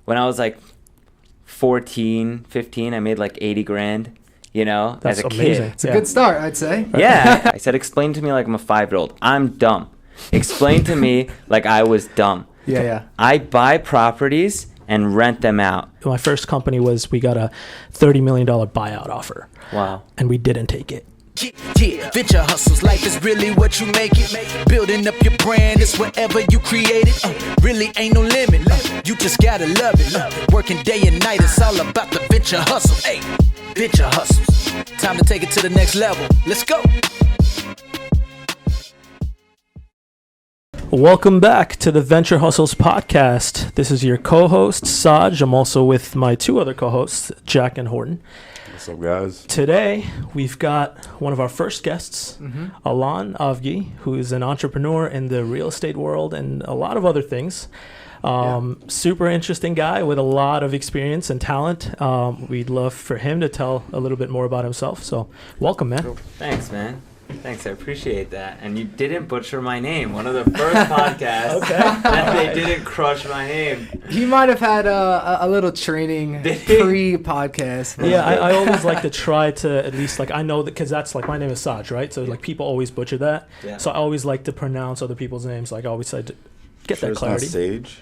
when I was like 14, 15, I made like 80 grand, you know, That's as a amazing. kid. It's a good start, I'd say. Yeah. I said, explain to me like I'm a 5-year-old. I'm dumb. Explain to me like I was dumb. Yeah. I buy properties and rent them out. My first company we got a $30 million buyout offer. Wow. And we didn't take it. Yeah, venture hustles, life is really what you make it. Building up your brand is whatever you create it. Really ain't no limit. You just gotta love it. Working day and night, it's all about the venture hustle. Hey, venture hustles. Time to take it to the next level. Let's go. Welcome back to the Venture Hustles podcast. This is your co-host, Saj. I'm also with my two other co-hosts, Jack and Horton. What's up, guys? Today, we've got one of our first guests, Allon Avgi, who is an entrepreneur in the real estate world and a lot of other things. Super interesting guy with a lot of experience and talent. We'd love for him to tell a little bit more about himself. So welcome, man. Cool. Thanks, man. Thanks, I appreciate that. And you didn't butcher my name. One of the first podcasts that they didn't crush my name. He might have had a little training pre-podcast. Yeah, I always like to try to at least, like, I know that because that's like my name is Saj, right? So like people always butcher that. Yeah. So I always like to pronounce other people's names. Like I always say to get that clarity. Sage.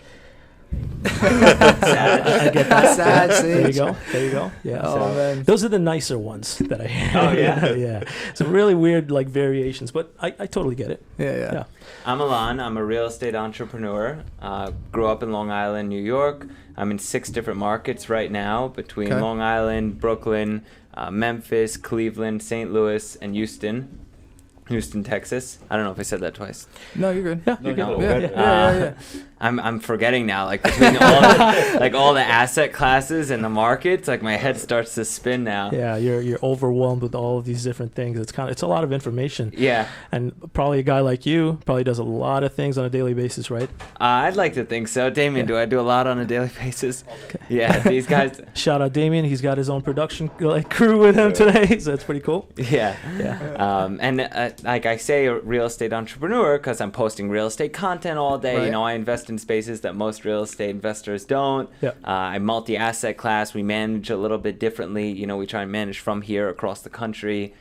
I get that. Sad There you Sage. go. There you go. Yeah. Oh, man. Those are the nicer ones that I hear. Oh, yeah? Yeah. Some really weird like variations, but I totally get it. Yeah. I'm Allon. I'm a real estate entrepreneur. Grew up in Long Island, New York. I'm in 6 different markets right now between Long Island, Brooklyn, Memphis, Cleveland, St. Louis, and Houston, Texas. I don't know if I said that twice. No, you're good. Yeah. You No. get Yeah. I'm forgetting now, like between all the asset classes and the markets, like my head starts to spin now. Yeah, you're overwhelmed with all of these different things. It's a lot of information. Yeah. And probably a guy like you probably does a lot of things on a daily basis, right? I'd like to think so. Damien, do I do a lot on a daily basis? Okay. Yeah, these guys. Shout out Damien. He's got his own production crew with him today, so that's pretty cool. Yeah. And like I say, a real estate entrepreneur because I'm posting real estate content all day. Right. You know, I invest in spaces that most real estate investors don't. Yeah. I'm multi-asset class. We manage a little bit differently. You know, we try and manage from here across the country.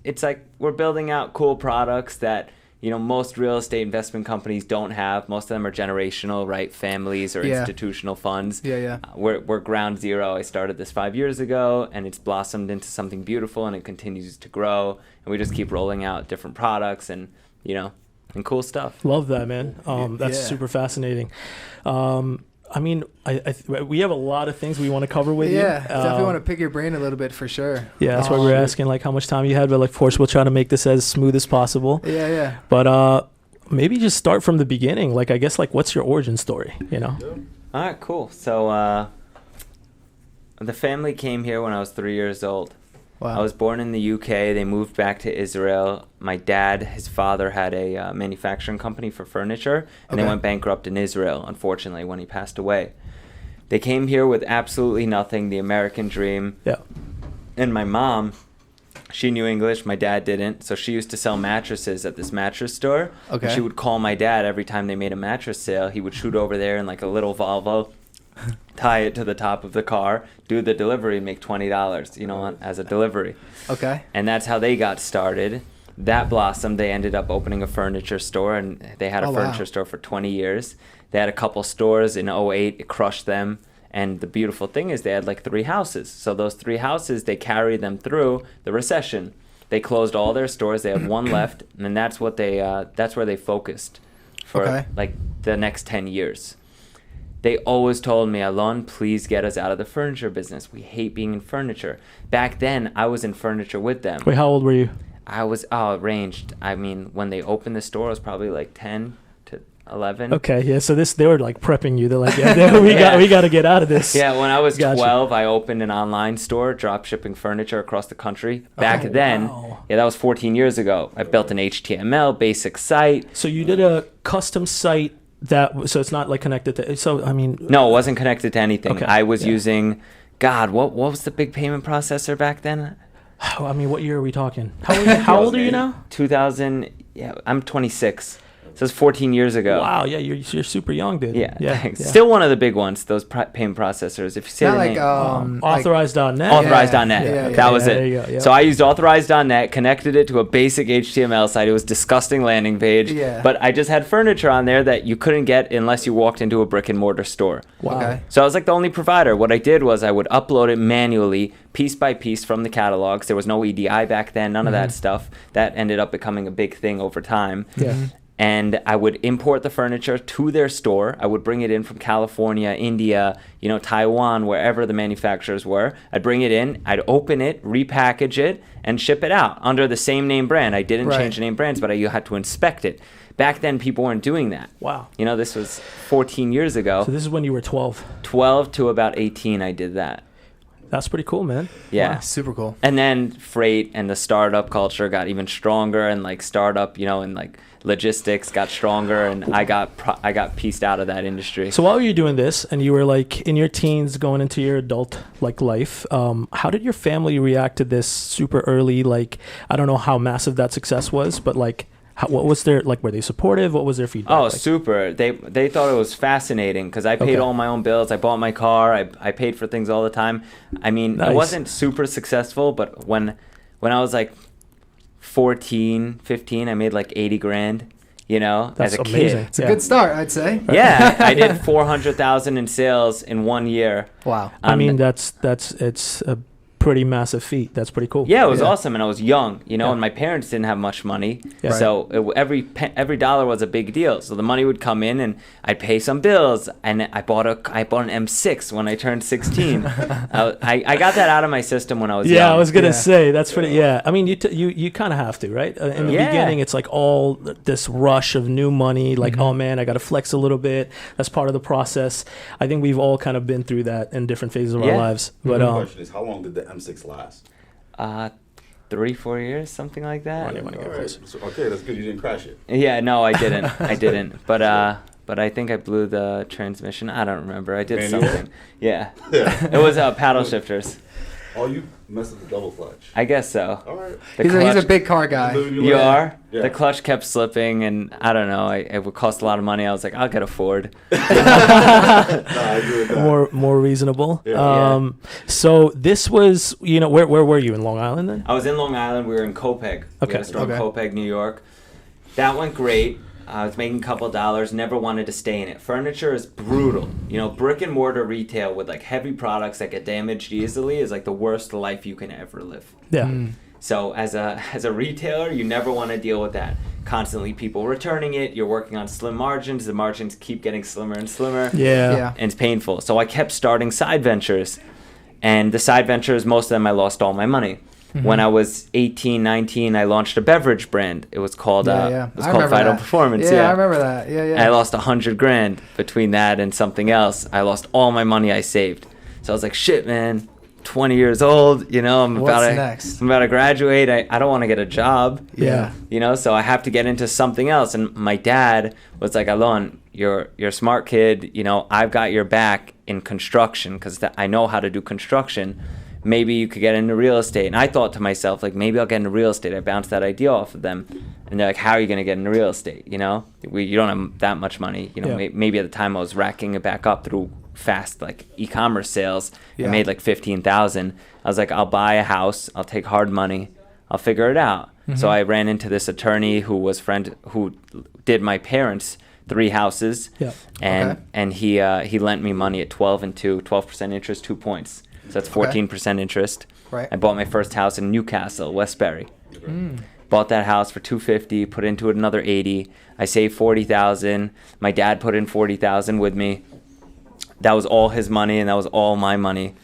It's like we're building out cool products that, you know, most real estate investment companies don't have. Most of them are generational, right? Families or institutional funds. Yeah. We're ground zero. I started this 5 years ago, and it's blossomed into something beautiful, and it continues to grow. And we just keep rolling out different products and, you know, and cool stuff. Love that, man. That's super fascinating. I mean, we have a lot of things we want to cover with you. Yeah, definitely want to pick your brain a little bit for sure. Yeah, that's why we're asking like how much time you had, but like, of course, we'll try to make this as smooth as possible. Yeah. But maybe just start from the beginning. Like, I guess, like, what's your origin story? You know? All right, cool. So the family came here when I was 3 years old. Wow. I was born in the UK. They moved back to Israel. My dad, his father, had a manufacturing company for furniture, and they went bankrupt in Israel, unfortunately, when he passed away. They came here with absolutely nothing, the American dream. Yeah. And my mom, she knew English. My dad didn't. So she used to sell mattresses at this mattress store. Okay. And she would call my dad every time they made a mattress sale. He would shoot over there in like a little Volvo, tie it to the top of the car, do the delivery, and make $20, you know, as a delivery. Okay. And that's how they got started. That blossomed. They ended up opening a furniture store, and they had a furniture store for 20 years. They had a couple stores in '08. It crushed them. And the beautiful thing is they had like 3 houses. So those 3 houses, they carried them through the recession. They closed all their stores. They had 1 left, and that's what that's where they focused for like the next 10 years. They always told me, Allon, please get us out of the furniture business. We hate being in furniture. Back then, I was in furniture with them. Wait, how old were you? I was ranged. I mean, when they opened the store, I was probably like 10 to 11. Okay, yeah. So they were like prepping you. They're like, we got to get out of this. Yeah, when I was Gotcha. 12, I opened an online store, drop shipping furniture across the country. Back then, that was 14 years ago. I built an HTML basic site. So you did a custom site. So it's not like connected to, so I mean. No, it wasn't connected to anything. Okay. I was using, what was the big payment processor back then? I mean, what year are we talking? How old are you now? 2000, I'm 26. So it's 14 years ago. Wow, yeah, you're super young, dude. Yeah, thanks. Still one of the big ones, those payment processors. If you say Not the like name. Authorize.net. Authorize.net. Yeah. That was There it. you go, yeah. So I used Authorize.net, connected it to a basic HTML site. It was a disgusting landing page. Yeah. But I just had furniture on there that you couldn't get unless you walked into a brick and mortar store. Wow. Okay. So I was like the only provider. What I did was I would upload it manually, piece by piece from the catalogs. There was no EDI back then, none of that stuff. That ended up becoming a big thing over time. Yeah. And I would import the furniture to their store. I would bring it in from California, India, Taiwan, wherever the manufacturers were. I'd bring it in, I'd open it, repackage it, and ship it out under the same name brand. I didn't change the name brands, but you had to inspect it. Back then, people weren't doing that. Wow. This was 14 years ago. So this is when you were 12. 12 to about 18, I did that. That's pretty cool, man. Yeah. Wow, super cool. And then freight and the startup culture got even stronger, and like startup, and like logistics got stronger, and I got pieced out of that industry. So while you were doing this and you were like in your teens going into your adult life, how did your family react to this super early? Like, I don't know how massive that success was, but like, what was their, like, were they supportive? What was their feedback? Oh, like? Super. They thought it was fascinating because I paid all my own bills. I bought my car. I paid for things all the time. I mean, Nice. I wasn't super successful, but when I was like 14, 15, I made like 80 grand, That's as a amazing. kid. It's a good start, I'd say. Yeah, I did 400,000 in sales in 1 year. Wow. I mean, it's a pretty massive feat. That's pretty cool. Yeah, it was awesome, and I was young, and my parents didn't have much money, Yeah. so every dollar was a big deal. So the money would come in, and I'd pay some bills, and I bought an M6 when I turned 16. I got that out of my system when I was young. Yeah, I was gonna say that's pretty. Yeah, I mean, you kind of have to, right? In the Yeah. beginning, it's like all this rush of new money. Like, oh man, I got to flex a little bit. That's part of the process. I think we've all kind of been through that in different phases of our lives. But the question is, how long did the M6 last? 3-4 years, something like that. Money, get All right. closer. So, okay, that's good. You didn't crash it. Yeah, no, I didn't. I didn't. But I think I blew the transmission. I don't remember. I did Manual? something. Yeah. Yeah. It was paddle shifters. Oh, you messed up the double clutch. I guess so. All right. The He's clutch- a big car guy. You are? Yeah. The clutch kept slipping, and I don't know. It would cost a lot of money. I was like, I'll get a Ford. Nah, I agree with that. more reasonable. Yeah. So this was, where were you, in Long Island then? I was in Long Island. We were in Copiague. We Okay. had a store in Okay. Copiague, New York. That went great. I was making a couple dollars. Never wanted to stay in it. Furniture is brutal. Brick and mortar retail with like heavy products that get damaged easily is like the worst life you can ever live. Yeah. So as a retailer, you never want to deal with that. Constantly people returning it. You're working on slim margins. The margins keep getting slimmer and slimmer. Yeah. And it's painful. So I kept starting side ventures. And the side ventures, most of them I lost all my money. When I was 18, 19, I launched a beverage brand. It was called I called remember Vital that. Performance. Yeah, I remember that. Yeah. I lost 100 grand between that and something else. I lost all my money I saved. So I was like, shit, man. 20 years old, I'm What's next? about to graduate. I don't want to get a job. Yeah. So I have to get into something else. And my dad was like, Allon, you're a smart kid. I've got your back in construction because I know how to do construction. Maybe you could get into real estate. And I thought to myself, like, maybe I'll get into real estate. I bounced that idea off of them. And they're like, how are you going to get into real estate? You don't have that much money. Maybe at the time I was racking it back up through fast, like, e-commerce sales. I made like 15,000. I was like, I'll buy a house. I'll take hard money. I'll figure it out. So I ran into this attorney who did my parents' 3 houses. Yeah. And he lent me money at 12% interest, 2 points. So that's 14% interest. Right. I bought my first house in Newcastle, Westbury. Bought that house for $250, put into it another $80. I saved $40,000. My dad put in $40,000 with me. That was all his money, and that was all my money.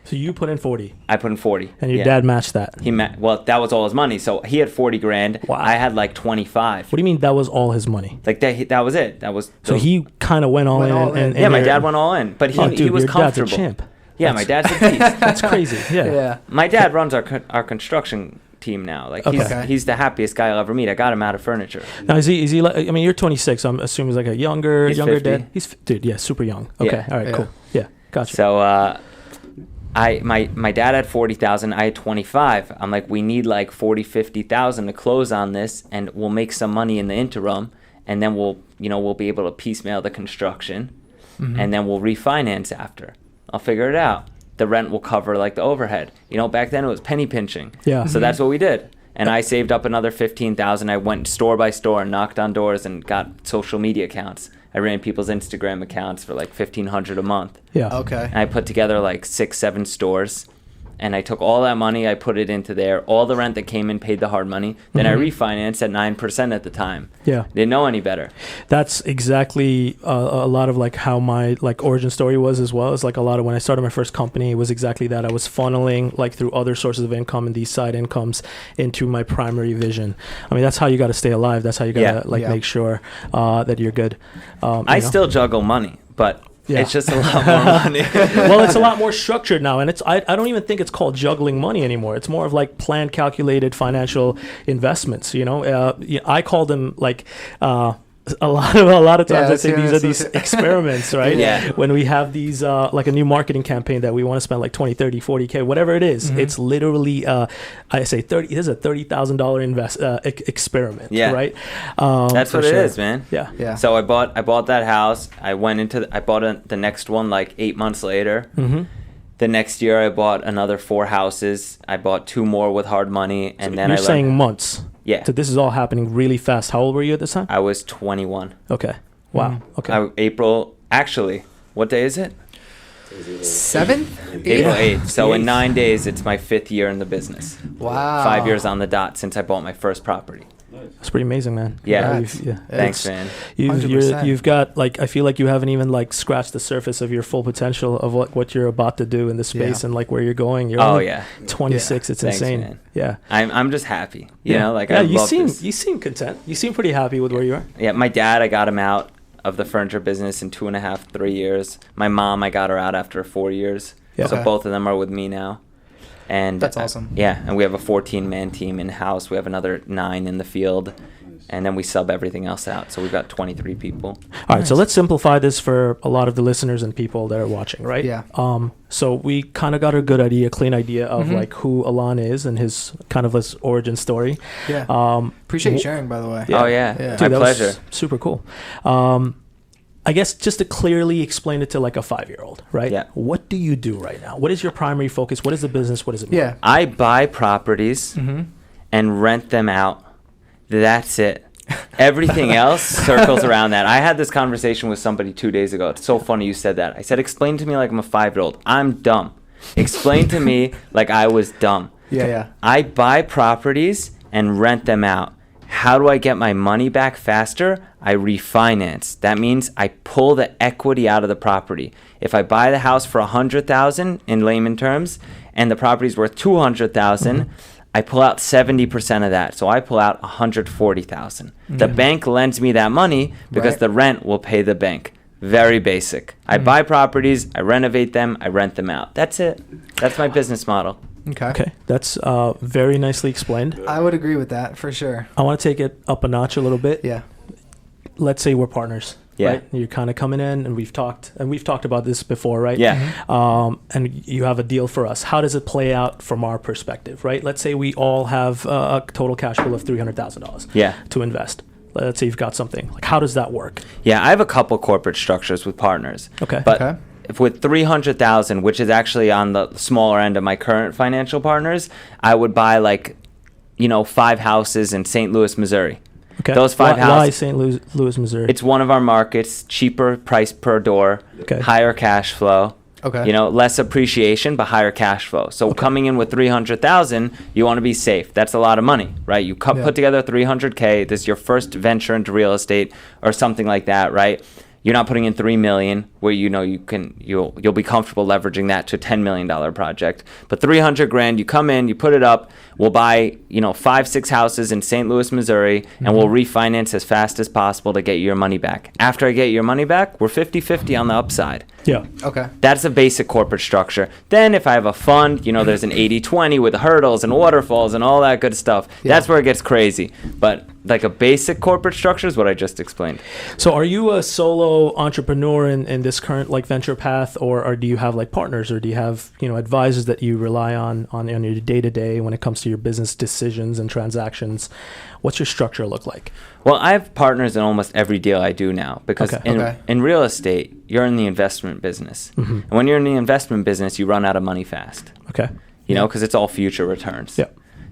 So you put in 40. I put in 40. And your dad matched that. Well, that was all his money. So he had 40 grand. Wow. I had like 25. What do you mean that was all his money? Like that was it. So he kind of went all in. And yeah, my dad went all in, but he was your comfortable. Dad's a chimp. Yeah, my dad's a beast. That's crazy. Yeah. Yeah. My dad runs our construction team now. Like he's the happiest guy I'll ever meet. I got him out of furniture. Now is he like, I mean, you're 26. So I'm assuming he's like a younger 50. dad. Dude, yeah, super young. Okay. Yeah. All right, Yeah. cool. Yeah. Gotcha. So my dad had 40,000, I had 25. I'm like, we need like 40, 50,000 to close on this, and we'll make some money in the interim, and then we'll be able to piecemeal the construction, and then we'll refinance after. I'll figure it out. The rent will cover like the overhead. Back then it was penny pinching. Yeah. So that's what we did. And I saved up another $15,000. I went store by store and knocked on doors and got social media accounts. I ran people's Instagram accounts for like $1,500 a month. Yeah. Okay. And I put together like 6-7 stores. And I took all that money, I put it into there. All the rent that came in paid the hard money. Then I refinanced at 9% at the time. Yeah. Didn't know any better. That's exactly a lot of like how my like origin story was as well. It's like a lot of when I started my first company, it was exactly that. I was funneling like through other sources of income and these side incomes into my primary vision. I mean, that's how you got to stay alive. That's how you got to make sure that you're good. I still juggle money, but yeah. It's just a lot more money. Well, it's a lot more structured now, and I don't even think it's called juggling money anymore. It's more of like planned, calculated financial investments. I call them like a lot of times I say these are these experiments, right? Yeah. When we have these like a new marketing campaign that we want to spend like 20, 30, 40K, whatever it is, it's literally I say this is a $30,000 experiment, right? That's what it is, man. Yeah. So I bought that house. I bought the next one like 8 months later. The next year I bought another 4 houses. I bought 2 more with hard money, and so then you're saying months. Yeah. So this is all happening really fast. How old were you at this time? I was 21. Okay. Wow. Okay. Actually, what day is it? 7th? April 8th. So in 9 days, it's my 5th year in the business. Wow. 5 years on the dot since I bought my first property. That's pretty amazing, man. Yeah. Thanks, man. You've got like, I feel like you haven't even like scratched the surface of your full potential of what you're about to do in this space and like where you're going. You're only 26. It's Thanks, insane. Man. Yeah. I'm just happy. You know, like you seem content. You seem pretty happy with where you are. Yeah. My dad, I got him out of the furniture business in 2.5, 3 years. My mom, I got her out after 4 years. Yeah. So both of them are with me now. And that's awesome. And we have a 14-man team in house. We have another 9 in the field, and then we sub everything else out. So we've got 23 people. All right, so let's simplify this for a lot of the listeners and people that are watching, right? Yeah. So we kind of got a good idea, clean idea of like who Allon is and his kind of his origin story. Yeah. Appreciate you sharing, by the way. Yeah. Oh yeah, Dude, my that pleasure. Was super cool. I guess just to clearly explain it to like a 5-year-old, right? Yeah. What do you do right now? What is your primary focus? What is the business? What does it mean? Yeah. I buy properties and rent them out. That's it. Everything else circles around that. I had this conversation with somebody 2 days ago. It's so funny you said that. I said, explain to me like I'm a 5-year-old. I'm dumb. Explain to me like I was dumb. Yeah. I buy properties and rent them out. How do I get my money back faster? I refinance. That means I pull the equity out of the property. If I buy the house for $100,000 in layman terms, and the property's worth $200,000, I pull out 70% of that. So I pull out $140,000. The bank lends me that money because the rent will pay the bank. Very basic. I buy properties, I renovate them, I rent them out. That's it. That's my business model. Okay. That's very nicely explained. I would agree with that for sure. I want to take it up a notch a little bit. Yeah. Let's say we're partners. Yeah. Right? You're kind of coming in, and we've talked about this before, right? Yeah. And you have a deal for us. How does it play out from our perspective, right? Let's say we all have a total cash flow of $300,000 to invest. Let's say you've got something. Like, how does that work? Yeah, I have a couple corporate structures with partners. Okay. But if with $300,000, which is actually on the smaller end of my current financial partners, I would buy 5 houses in St. Louis, Missouri. Okay. Those 5 houses. Why St. Louis, Missouri? It's one of our markets, cheaper price per door, higher cash flow. Okay. Less appreciation, but higher cash flow. So coming in with $300,000, you want to be safe. That's a lot of money, right? You put together $300K. This is your first venture into real estate or something like that, right? You're not putting in $3 million where you'll be comfortable leveraging that to a $10 million project. But $300,000, you come in, you put it up. We'll buy 5-6 houses in St. Louis, Missouri, and we'll refinance as fast as possible to get your money back. After I get your money back, we're 50-50 on the upside. Yeah. Okay. That's a basic corporate structure. Then if I have a fund, there's an 80-20 with hurdles and waterfalls and all that good stuff. Yeah. That's where it gets crazy. But like a basic corporate structure is what I just explained. So are you a solo entrepreneur in this current like venture path, or do you have like partners, or do you have, you know, advisors that you rely on your day-to-day when it comes to your business decisions and transactions? What's your structure look like? Well, I have partners in almost every deal I do now, because in real estate, you're in the investment business. Mm-hmm. And when you're in the investment business, you run out of money fast. Okay. You know, because it's all future returns. Yeah.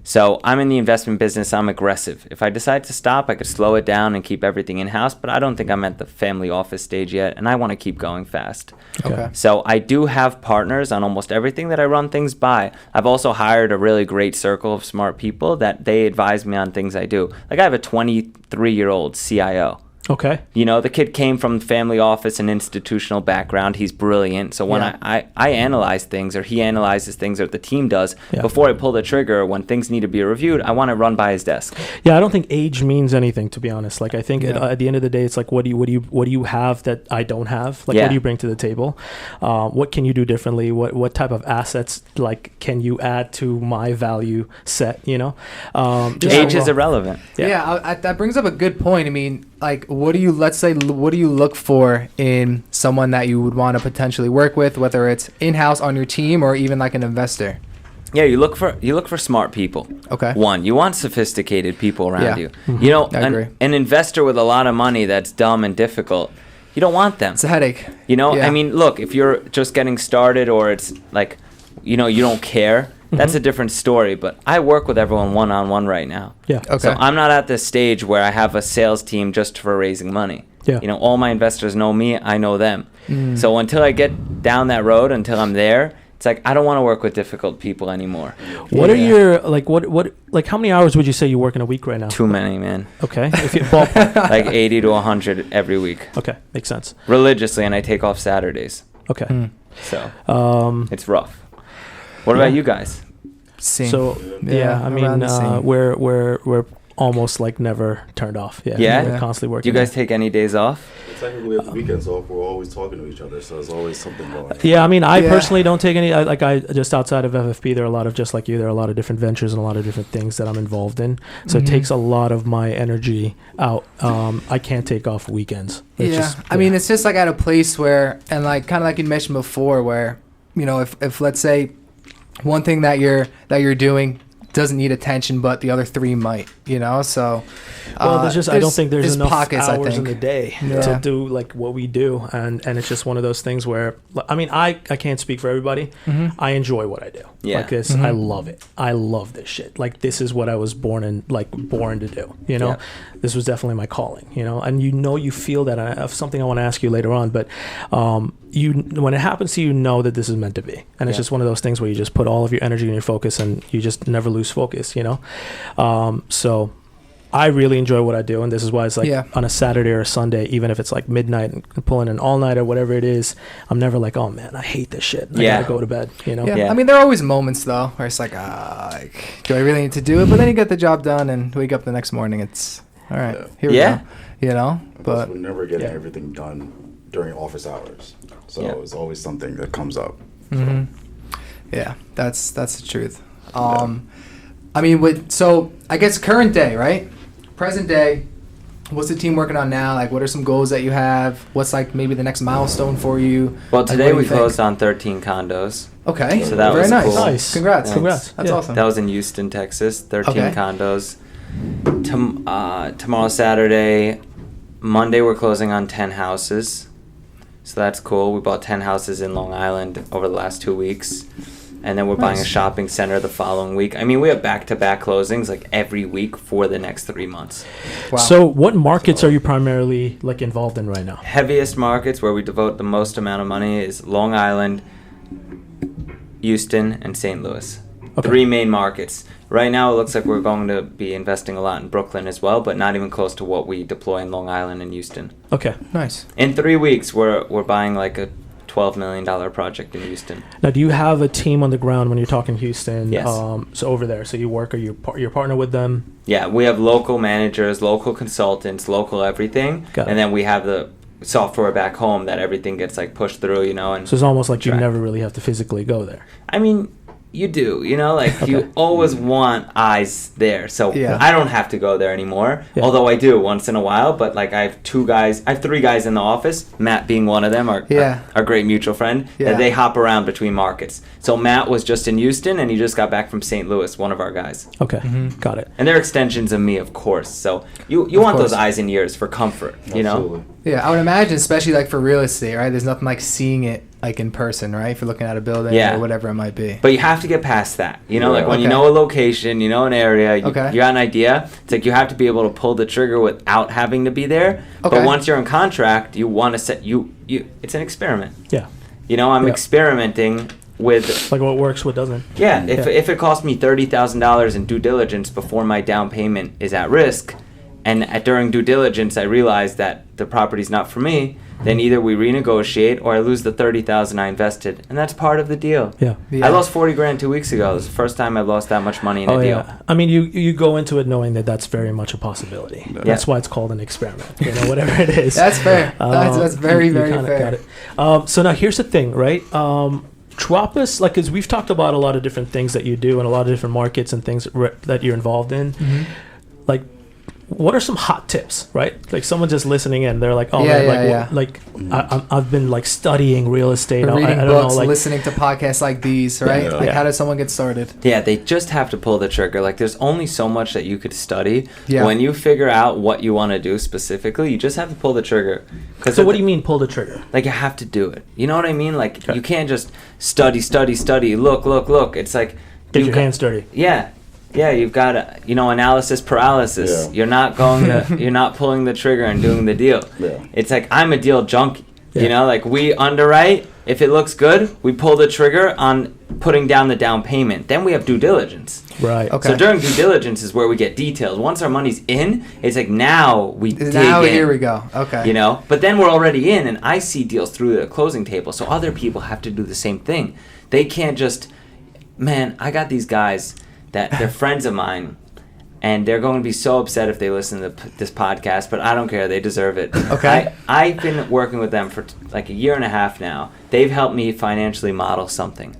So I'm in the investment business. I'm aggressive. If I decide to stop, I could slow it down and keep everything in-house, but I don't think I'm at the family office stage yet, and I want to keep going fast. Okay. So I do have partners on almost everything that I run things by. I've also hired a really great circle of smart people that they advise me on things I do. Like I have a 23-year-old CIO. Okay. You know, the kid came from family office and institutional background. He's brilliant. So when I analyze things, or he analyzes things, or the team does, before I pull the trigger, when things need to be reviewed, I want to run by his desk. Yeah, I don't think age means anything, to be honest. Like I think at the end of the day, it's like, what do you have that I don't have? Like what do you bring to the table? What can you do differently? What type of assets like can you add to my value set? You know, age is irrelevant. Yeah, that brings up a good point. I mean, like, what do you look for in someone that you would want to potentially work with, whether it's in-house on your team or even like an investor? Yeah, you look for smart people. Okay. One, you want sophisticated people around you. Mm-hmm. You know, I agree. an investor with a lot of money that's dumb and difficult, you don't want them. It's a headache. You know, I mean, look, if you're just getting started, or it's like, you know, you don't care, that's a different story. But I work with everyone one-on-one right now. Yeah. Okay. So I'm not at this stage where I have a sales team just for raising money. Yeah. You know, all my investors know me, I know them. So until I get down that road, until I'm there, it's like I don't want to work with difficult people anymore. What are your like how many hours would you say you work in a week right now? Too many, man. Okay. If you ballpark. Like 80 to 100 every week. Okay, makes sense. Religiously, and I take off Saturdays. Okay. So it's rough. What about you guys? Same. So I mean, around the same. we're almost like never turned off. Yeah? We're constantly Do working. you guys take any days off? Technically, we have the weekends off. We're always talking to each other, so there's always something going on. Yeah, I mean, I personally don't take any. I just outside of FFP, there are a lot of, just like you, there are a lot of different ventures and a lot of different things that I'm involved in. So it takes a lot of my energy out. I can't take off weekends. I mean, it's just like at a place where, and like kind of like you mentioned before, where, you know, if let's say one thing that you're doing doesn't need attention, but the other three might, you know. So I don't think there's enough pockets, hours in the day to do like what we do, and it's just one of those things where, I mean, I can't speak for everybody. I enjoy what I do. Like this, I love it. I love this shit. Like this is what I was born to do. You know, this was definitely my calling. You know, and you feel that. I have something I want to ask you later on, but when it happens to you, know that this is meant to be, and it's just one of those things where you just put all of your energy and your focus, and you just never lose focus. You know, so I really enjoy what I do, and this is why it's like on a Saturday or a Sunday, even if it's like midnight and pulling an all-night or whatever it is, I'm never like, oh man, I hate this shit. I gotta go to bed. You know. I mean, there are always moments though where it's like, do I really need to do it? But then you get the job done, and wake up the next morning, it's all right. Here we go. You know, but we're never getting everything done during office hours, so it's always something that comes up. Yeah, that's the truth. I mean, so I guess current day, right? Present day, what's the team working on now? Like, what are some goals that you have? What's like maybe the next milestone for you? Well, today we closed on 13 condos. Okay, so that very was nice. cool. Nice. Congrats. Congrats. That's awesome. That was in Houston, Texas. 13 condos. Tomorrow, Saturday, Monday, we're closing on 10 houses. So that's cool. We bought 10 houses in Long Island over the last 2 weeks. And then we're buying a shopping center the following week. I mean, we have back-to-back closings like every week for the next 3 months. Wow. So what markets are you primarily like involved in right now? Heaviest markets where we devote the most amount of money is Long Island, Houston, and St. Louis. Okay. 3 main markets. Right now it looks like we're going to be investing a lot in Brooklyn as well, but not even close to what we deploy in Long Island and Houston. Okay. Nice. In 3 weeks, we're buying like a $12 million project in Houston. Now, do you have a team on the ground when you're talking Houston? Yes. So over there, so you work, or you're partner with them? Yeah, we have local managers, local consultants, local everything, and then we have the software back home that everything gets like pushed through, you know. And so it's almost like you never really have to physically go there. I mean, you do, you know, like you always want eyes there. So I don't have to go there anymore, although I do once in a while. But like I have 3 guys in the office, Matt being one of them, our great mutual friend, that they hop around between markets. So Matt was just in Houston and he just got back from St. Louis, one of our guys. Okay, got it. And they're extensions of me, of course. So you want those eyes and ears for comfort, you know? Yeah, I would imagine, especially like for real estate, right? There's nothing like seeing it like in person, right? If you're looking at a building or whatever it might be. But you have to get past that. You know, like when you know a location, you know an area, you got an idea. It's like you have to be able to pull the trigger without having to be there. But once you're in contract, you want to set it's an experiment. Yeah. You know, I'm experimenting with like what works, what doesn't. Yeah, if it costs me $30,000 in due diligence before my down payment is at risk, and during due diligence I realize that the property's not for me, then either we renegotiate or I lose the $30,000 I invested, and that's part of the deal. Yeah. I lost $40,000 2 weeks ago. It was the first time I lost that much money in a deal. I mean, you go into it knowing that that's very much a possibility. That's why it's called an experiment. You know, whatever it is. That's fair. That's very very fair. Got it. So now here's the thing, right? Drop us, like, because we've talked about a lot of different things that you do and a lot of different markets and things that you're involved in. Like, what are some hot tips, right? Like someone just listening in, they're like, I've been like studying real estate. Reading I don't books, know, like, listening to podcasts like these, right? How does someone get started? Yeah, they just have to pull the trigger. Like there's only so much that you could study. When you figure out what you want to do specifically, you just have to pull the trigger. So what do you mean pull the trigger? Like you have to do it. You know what I mean? Like you can't just study, look. It's like get your hands dirty. Yeah, you've got analysis paralysis. You're not you're not pulling the trigger and doing the deal. It's like I'm a deal junkie. You know, like we underwrite. If it looks good, we pull the trigger on putting down the down payment. Then we have due diligence. Right. Okay. So during due diligence is where we get details. Once our money's in, it's like now we dig in. Here we go. Okay. You know, but then we're already in, and I see deals through the closing table. So other people have to do the same thing. They can't just, man, I got these guys that they're friends of mine, and they're going to be so upset if they listen to this podcast, but I don't care. They deserve it. Okay. I've been working with them for like a year and a half now. They've helped me financially model something.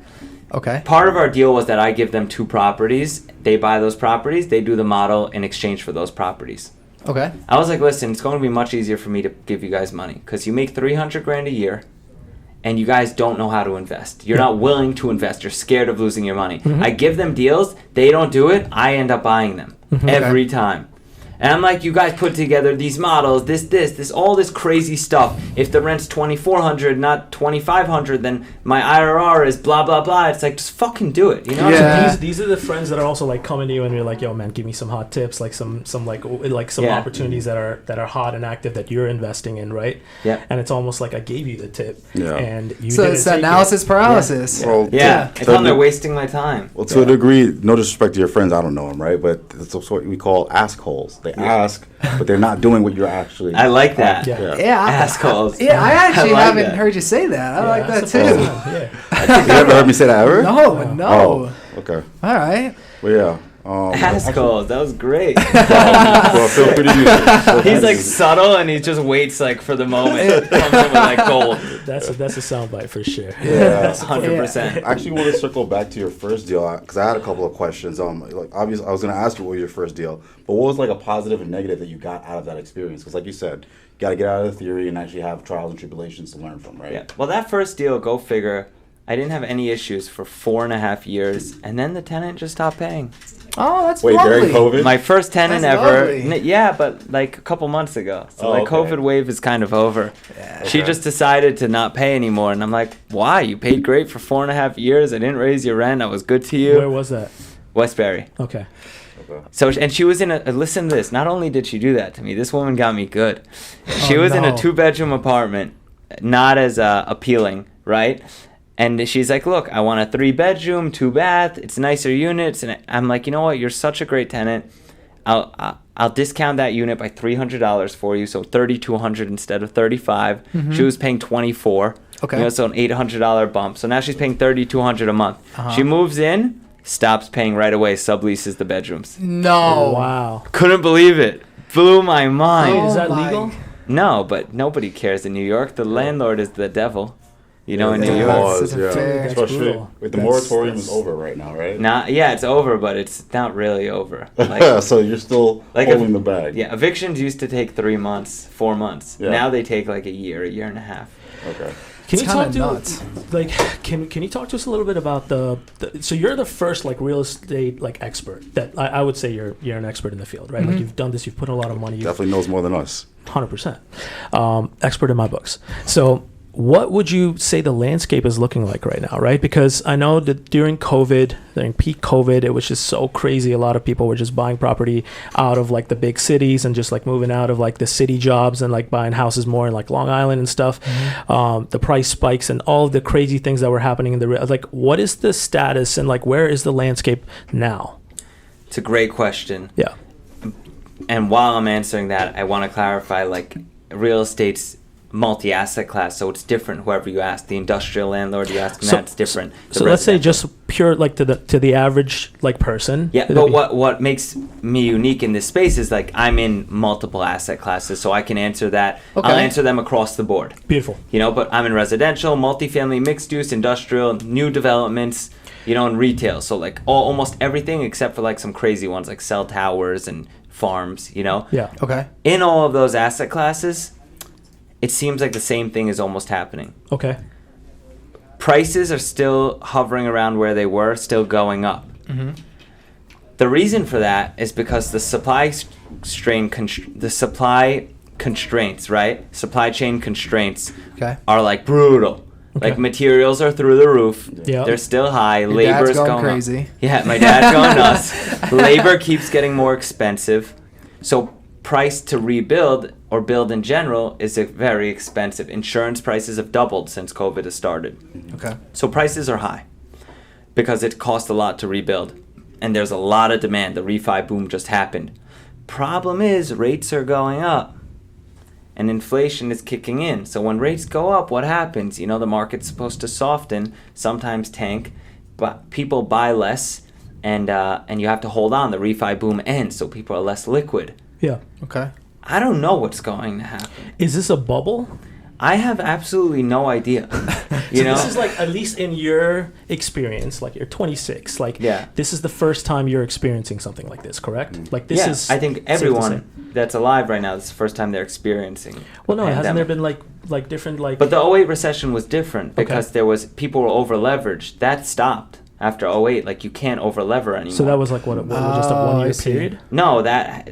Okay. Part of our deal was that I give them 2 properties. They buy those properties. They do the model in exchange for those properties. Okay. I was like, listen, it's going to be much easier for me to give you guys money because you make $300,000 a year. And you guys don't know how to invest. You're not willing to invest. You're scared of losing your money. I give them deals. They don't do it. I end up buying them every time. And I'm like, you guys put together these models, this, all this crazy stuff. If the rent's $2,400, not $2,500, then my IRR is blah, blah, blah. It's like, just fucking do it. You know? Yeah. So these are the friends that are also like coming to you and you're like, yo, man, give me some hot tips, like some opportunities that are hot and active that you're investing in, right? Yeah. And it's almost like I gave you the tip. Yeah. And you so it's analysis paralysis. Yeah. Well, it's on there wasting my time. Well, to a degree, no disrespect to your friends, I don't know them, right? But it's what we call ask holes. They ask, but they're not doing what you're actually. I like that. Assholes. Yeah, I actually haven't heard you say that. I like that too. You never heard me say that ever? No. Oh, okay. All right. Well, yeah. Assholes. That was great. Well, feel free to use it. He's like subtle, and he just waits like for the moment. It comes in with like gold. That's a soundbite for sure. Yeah, 100%. I actually want to circle back to your first deal because I had a couple of questions. Like obviously, I was going to ask you what was your first deal, but what was like a positive and negative that you got out of that experience? Because like you said, you got to get out of the theory and actually have trials and tribulations to learn from, right? Yeah. Well, that first deal, go figure. I didn't have any issues for 4.5 years, and then the tenant just stopped paying. Oh, that's lovely. During COVID? My first tenant ever. Yeah, but like a couple months ago. So COVID wave is kind of over. Yeah, she just decided to not pay anymore, and I'm like, why? You paid great for 4.5 years. I didn't raise your rent. I was good to you. Where was that? Westbury. Okay. So, and she was in listen to this. Not only did she do that to me, this woman got me good. She was in a 2-bedroom apartment, not as appealing, right? And she's like, look, I want a 3-bedroom, 2-bath. It's nicer units. And I'm like, you know what? You're such a great tenant. I'll discount that unit by $300 for you, so $3,200 instead of $35. Mm-hmm. She was paying $24. Okay. You know, so an $800 bump. So now she's paying $3,200 a month. Uh-huh. She moves in, stops paying right away, subleases the bedrooms. No. Wow. Couldn't believe it. Blew my mind. Wait, is that legal? No, but nobody cares in New York. The landlord is the devil. You know, in Yeah, New it York. was, yeah. That's Especially, brutal. the moratorium is over right now, right? Yeah, it's over, but it's not really over. Like, So you're still Like holding the bag. yeah, evictions used to take 3 months, 4 months. Yeah. Now they take like a year and a half. Okay. Can you It's talk kinda to nuts. like can you talk to us a little bit about the so you're the first like real estate like expert that I would say you're an expert in the field, right? Like you've done this, you've put in a lot of money. Definitely knows more than us. 100%. Expert in my books. So what would you say the landscape is looking like right now, right? Because I know that during peak COVID, it was just so crazy. A lot of people were just buying property out of like the big cities and just like moving out of like the city jobs and like buying houses more in like Long Island and stuff. The price spikes and all of the crazy things that were happening in like, what is the status and like, where is the landscape now? It's a great question. Yeah. And while I'm answering that, I want to clarify like real estate's multi-asset class, so it's different whoever you ask. The industrial landlord you ask, that's different. So let's say just pure like to the average like person. Yeah, but what makes me unique in this space is like I'm in multiple asset classes, so I can answer that. Okay. I'll answer them across the board. Beautiful. You know, but I'm in residential, multifamily, mixed use, industrial, new developments, you know, and retail. So like almost everything except for like some crazy ones like cell towers and farms, you know. Yeah. Okay. In all of those asset classes, it seems like the same thing is almost happening. Okay. Prices are still hovering around where they were, still going up. The reason for that is because the supply constraints, right? Supply chain constraints Okay. are like brutal. Okay. Like materials are through the roof. Yeah. They're still high. Your Labor dad's is going going crazy. up. Yeah, my dad's going nuts. Labor keeps getting more expensive. So price to rebuild or build in general is very expensive. Insurance prices have doubled since COVID has started. Okay. So prices are high because it costs a lot to rebuild. And there's a lot of demand. The refi boom just happened. Problem is rates are going up and inflation is kicking in. So when rates go up, what happens? You know, the market's supposed to soften, sometimes tank, but people buy less and you have to hold on. The refi boom ends, so people are less liquid. Yeah. Okay. I don't know what's going to happen. Is this a bubble? I have absolutely no idea. You know, This is like, at least in your experience, like you're 26, like Yeah. this is the first time you're experiencing something like this, correct? Like this yeah, is. I think safe to say. everyone that's alive right now, this is the first time they're experiencing. Well, no, a hasn't there pandemic. been like different like? But the 08 recession was different because there was people were over leveraged. That stopped after 08. Like you can't over lever anymore. so that was like what just a Oh, 1 I year see. period. No, that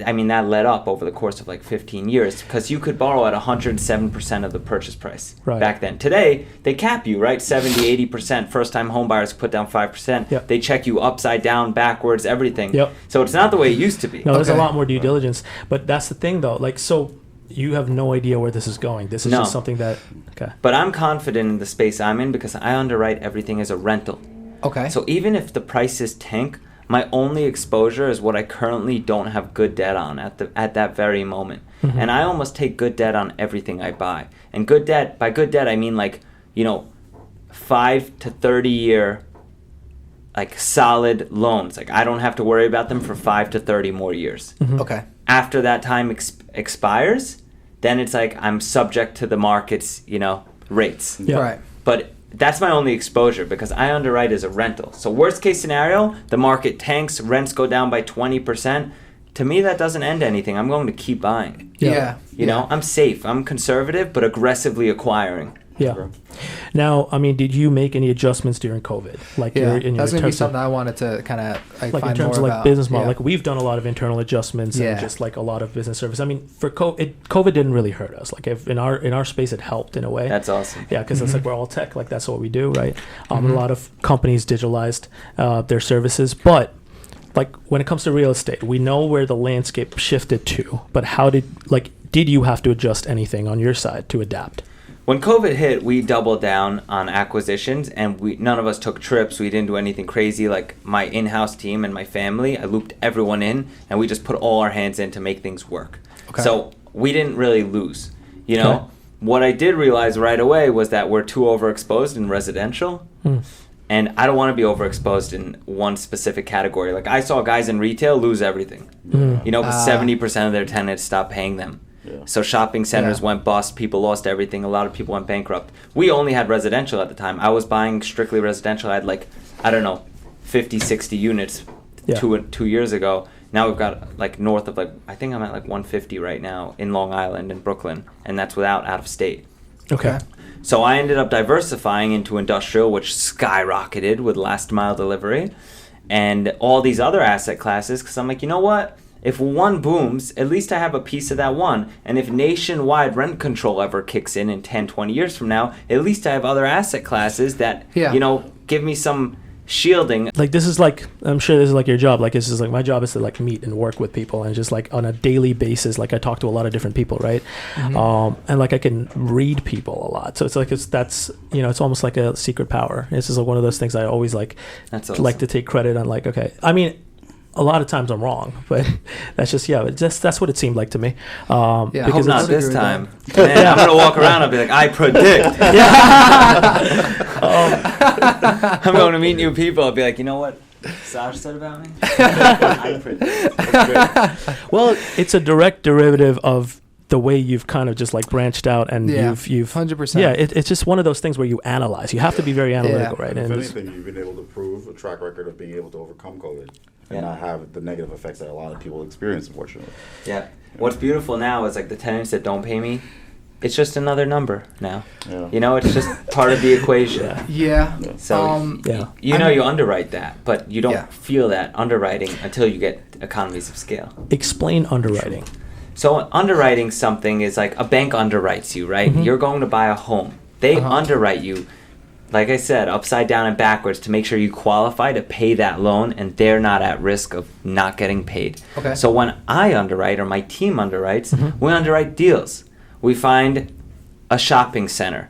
led up over the course of like 15 years because you could borrow at 107% of the purchase price Right. back then. Today, they cap you, right? 70, 80%. First-time home buyers put down 5%. Yep. They check you upside down, backwards, everything. Yep. So it's not the way it used to be. No, there's a Okay. lot more due diligence, but that's the thing though. Like, so you have no idea where this is going. This is No. just something that. Okay. But I'm confident in the space I'm in because I underwrite everything as a rental. Okay. So even if the prices tank, my only exposure is what I currently don't have good debt on at that very moment. And I almost take good debt on everything I buy. And by good debt I mean like, you know, 5 to 30 year like solid loans. Like I don't have to worry about them for 5 to 30 more years. Okay. After that time expires, then it's like I'm subject to the market's, you know, rates. Yeah. Right. But that's my only exposure because I underwrite as a rental. So worst case scenario, the market tanks, rents go down by 20%. To me, that doesn't end anything. I'm going to keep buying. Yeah. You know, I'm safe. I'm conservative, but aggressively acquiring. Yeah. Now, I mean, did you make any adjustments during COVID? Like, Yeah. in That's your gonna be terms of- something I wanted to kind of like in find terms more of like about. business model, Yeah. like we've done a lot of internal adjustments Yeah. and just like a lot of business service. I mean, for COVID didn't really hurt us. Like if in our space, it helped in a way. That's awesome. Yeah, because it's like we're all tech, like that's what we do, right? A lot of companies digitalized their services, but like when it comes to real estate, we know where the landscape shifted to. But did you have to adjust anything on your side to adapt? When COVID hit, we doubled down on acquisitions, and none of us took trips. We didn't do anything crazy. Like my in-house team and my family, I looped everyone in, and we just put all our hands in to make things work. Okay. So we didn't really lose. You know, Okay. what I did realize right away was that we're too overexposed in residential, and I don't want to be overexposed in one specific category. Like I saw guys in retail lose everything. You know, because 70% of their tenants stopped paying them. Yeah. So shopping centers went bust. People lost everything. A lot of people went bankrupt. We only had residential at the time. I was buying strictly residential. I had like, I don't know, 50, 60 units 2 years ago. Now we've got like north of like, I think I'm at like 150 right now in Long Island and Brooklyn. And that's without out of state. Okay. So I ended up diversifying into industrial, which skyrocketed with last mile delivery and all these other asset classes. Because I'm like, you know what? If one booms, at least I have a piece of that one. And if nationwide rent control ever kicks in 10, 20 years from now, at least I have other asset classes that, you know, give me some shielding. Like this is like, I'm sure this is like your job. Like this is like, my job is to like meet and work with people and just like on a daily basis, like I talk to a lot of different people, right? And like I can read people a lot. So it's like, that's, you know, it's almost like a secret power. This is like one of those things I always like, like to take credit on, like, okay. I mean, a lot of times I'm wrong, but that's just, that's what it seemed like to me. Because not this time. Man, I'm going to walk around and be like, I predict. I'm going to meet new people. I'll be like, you know what Saj said about me? I predict. That's great. Well, it's a direct derivative of the way you've kind of just like branched out and you've 100%. Yeah, it's just one of those things where you analyze. You have to be very analytical, right? And if anything, you've been able to prove a track record of being able to overcome COVID and not have the negative effects that a lot of people experience, unfortunately. Yeah. What's beautiful now is like the tenants that don't pay me, it's just another number now. Yeah. You know, it's just part of the equation. So you know, you underwrite that, but you don't feel that underwriting until you get economies of scale. Explain underwriting. So underwriting something is like a bank underwrites you, right? You're going to buy a home. They underwrite you, like I said, upside down and backwards to make sure you qualify to pay that loan and they're not at risk of not getting paid. Okay. So when I underwrite or my team underwrites, we underwrite deals. We find a shopping center.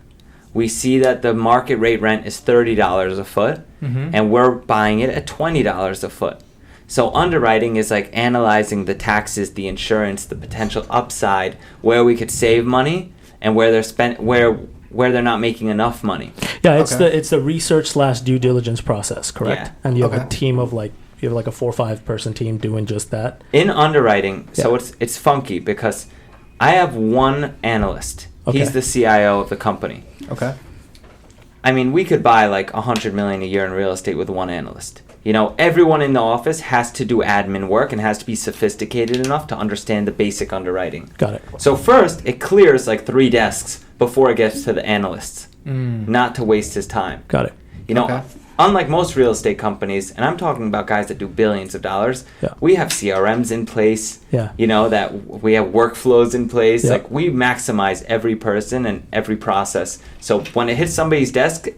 We see that the market rate rent is $30 a foot and we're buying it at $20 a foot. So underwriting is like analyzing the taxes, the insurance, the potential upside, where we could save money and where they're not making enough money. Yeah, it's the research / due diligence process, correct? Yeah. And you have a team of like, you have like a 4 or 5 person team doing just that. In underwriting, so it's funky because I have one analyst. He's the CIO of the company. Okay. I mean, we could buy like $100 million a year in real estate with one analyst. You know, everyone in the office has to do admin work and has to be sophisticated enough to understand the basic underwriting. Got it. So first, it clears like 3 desks before it gets to the analysts, not to waste his time. Got it. You know, unlike most real estate companies, and I'm talking about guys that do billions of dollars, we have CRMs in place, you know, that we have workflows in place. Like, we maximize every person and every process. So when it hits somebody's desk,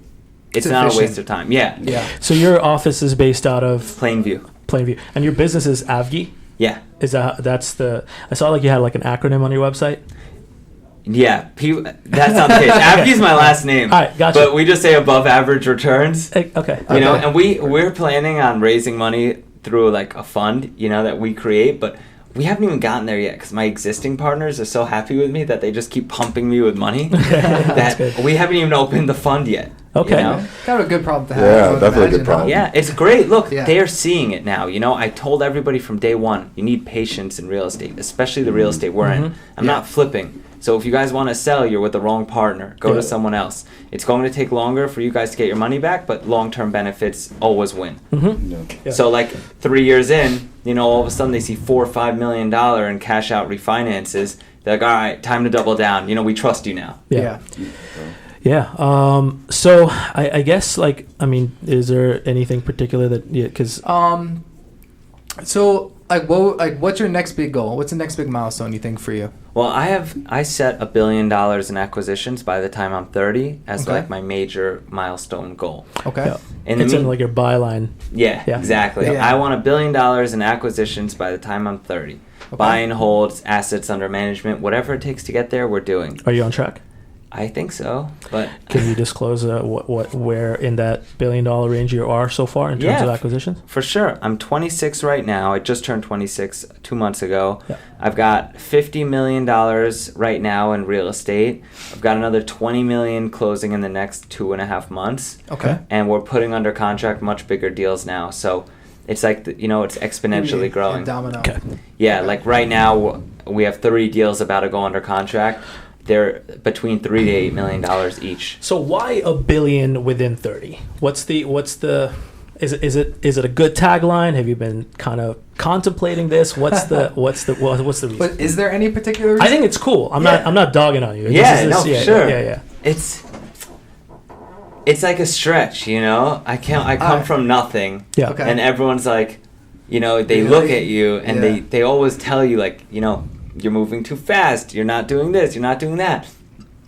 it's not a waste of time. Yeah. So your office is based out of Plainview. And your business is Avgi? Yeah. I saw like you had like an acronym on your website. Yeah, that's not the case. Avgi's my last name. All right, gotcha. But we just say above average returns. Okay. You know, and we're planning on raising money through like a fund, you know, that we create, but we haven't even gotten there yet because my existing partners are so happy with me that they just keep pumping me with money that we haven't even opened the fund yet. Okay. You know? Kind of a good problem to have. Yeah, definitely a good problem. Yeah, it's great. Look, they're seeing it now. You know, I told everybody from day one, you need patience in real estate, especially the real estate we're in. I'm not flipping. So if you guys want to sell, you're with the wrong partner. Go to someone else. It's going to take longer for you guys to get your money back, but long-term benefits always win. So like 3 years in, you know, all of a sudden they see $4 or $5 million in cash out refinances. They're like, all right, time to double down. You know, we trust you now. So I guess like, I mean, is there anything particular that, because so like what's your next big goal? What's the next big milestone you think for you? Well, I set $1 billion in acquisitions by the time I'm 30 as like my major milestone goal. Okay. It's in like your byline. Yeah, exactly. I want $1 billion in acquisitions by the time I'm 30. Buy and holds, assets under management, whatever it takes to get there, we're doing. Are you on track? I think so, but can you disclose where in that $1 billion range you are so far in terms of acquisitions? For sure. I'm 26 right now. I just turned 26 2 months ago. I've got $50 million right now in real estate. I've got another $20 million closing in the next 2.5 months. Okay. And we're putting under contract much bigger deals now. So it's like, it's exponentially growing. Domino. Yeah, like right now, we have 30 deals about to go under contract. They're between $3 to $8 million each. So why $1 billion within 30? What's the is it a good tagline? Have you been kind of contemplating this? What's the reason? But is there any particular reason? I think it's cool. I'm not dogging on you. Sure. Yeah. It's like a stretch, you know. I come from nothing. Yeah. Okay. And everyone's like, you know, they look at you and they always tell you like, you know, you're moving too fast. You're not doing this. You're not doing that.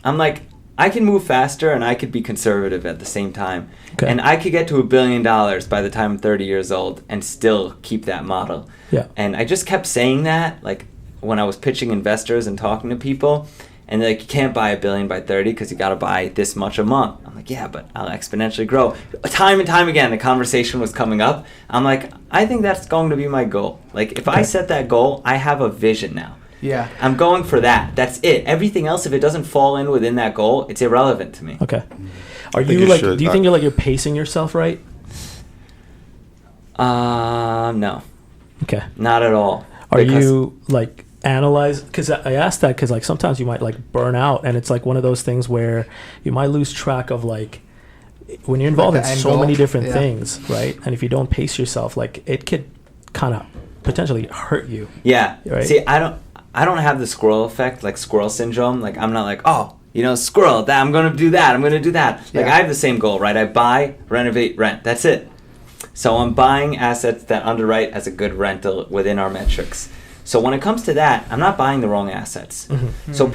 I'm like, I can move faster and I could be conservative at the same time. Okay. And I could get to $1 billion by the time I'm 30 years old and still keep that model. Yeah. And I just kept saying that, like when I was pitching investors and talking to people, and they're like, you can't buy $1 billion by 30 because you got to buy this much a month. I'm like, yeah, but I'll exponentially grow. Time and time again, the conversation was coming up. I'm like, I think that's going to be my goal. Like, if I set that goal, I have a vision now. Yeah. I'm going for that. That's it. Everything else, if it doesn't fall in within that goal, it's irrelevant to me. Okay. Are you like? Do you think you're pacing yourself right? No. Okay. Not at all. Are you like analyze? Because I asked that because like sometimes you might like burn out, and it's like one of those things where you might lose track of like when you're involved in so many different things, right? And if you don't pace yourself, like it could kind of potentially hurt you. Yeah. Right? See, I don't have the squirrel effect, like squirrel syndrome. Like I'm not like, oh, you know, squirrel, that I'm going to do that. I'm going to do that. Like I have the same goal, right? I buy, renovate, rent. That's it. So I'm buying assets that underwrite as a good rental within our metrics. So when it comes to that, I'm not buying the wrong assets. Mm-hmm. So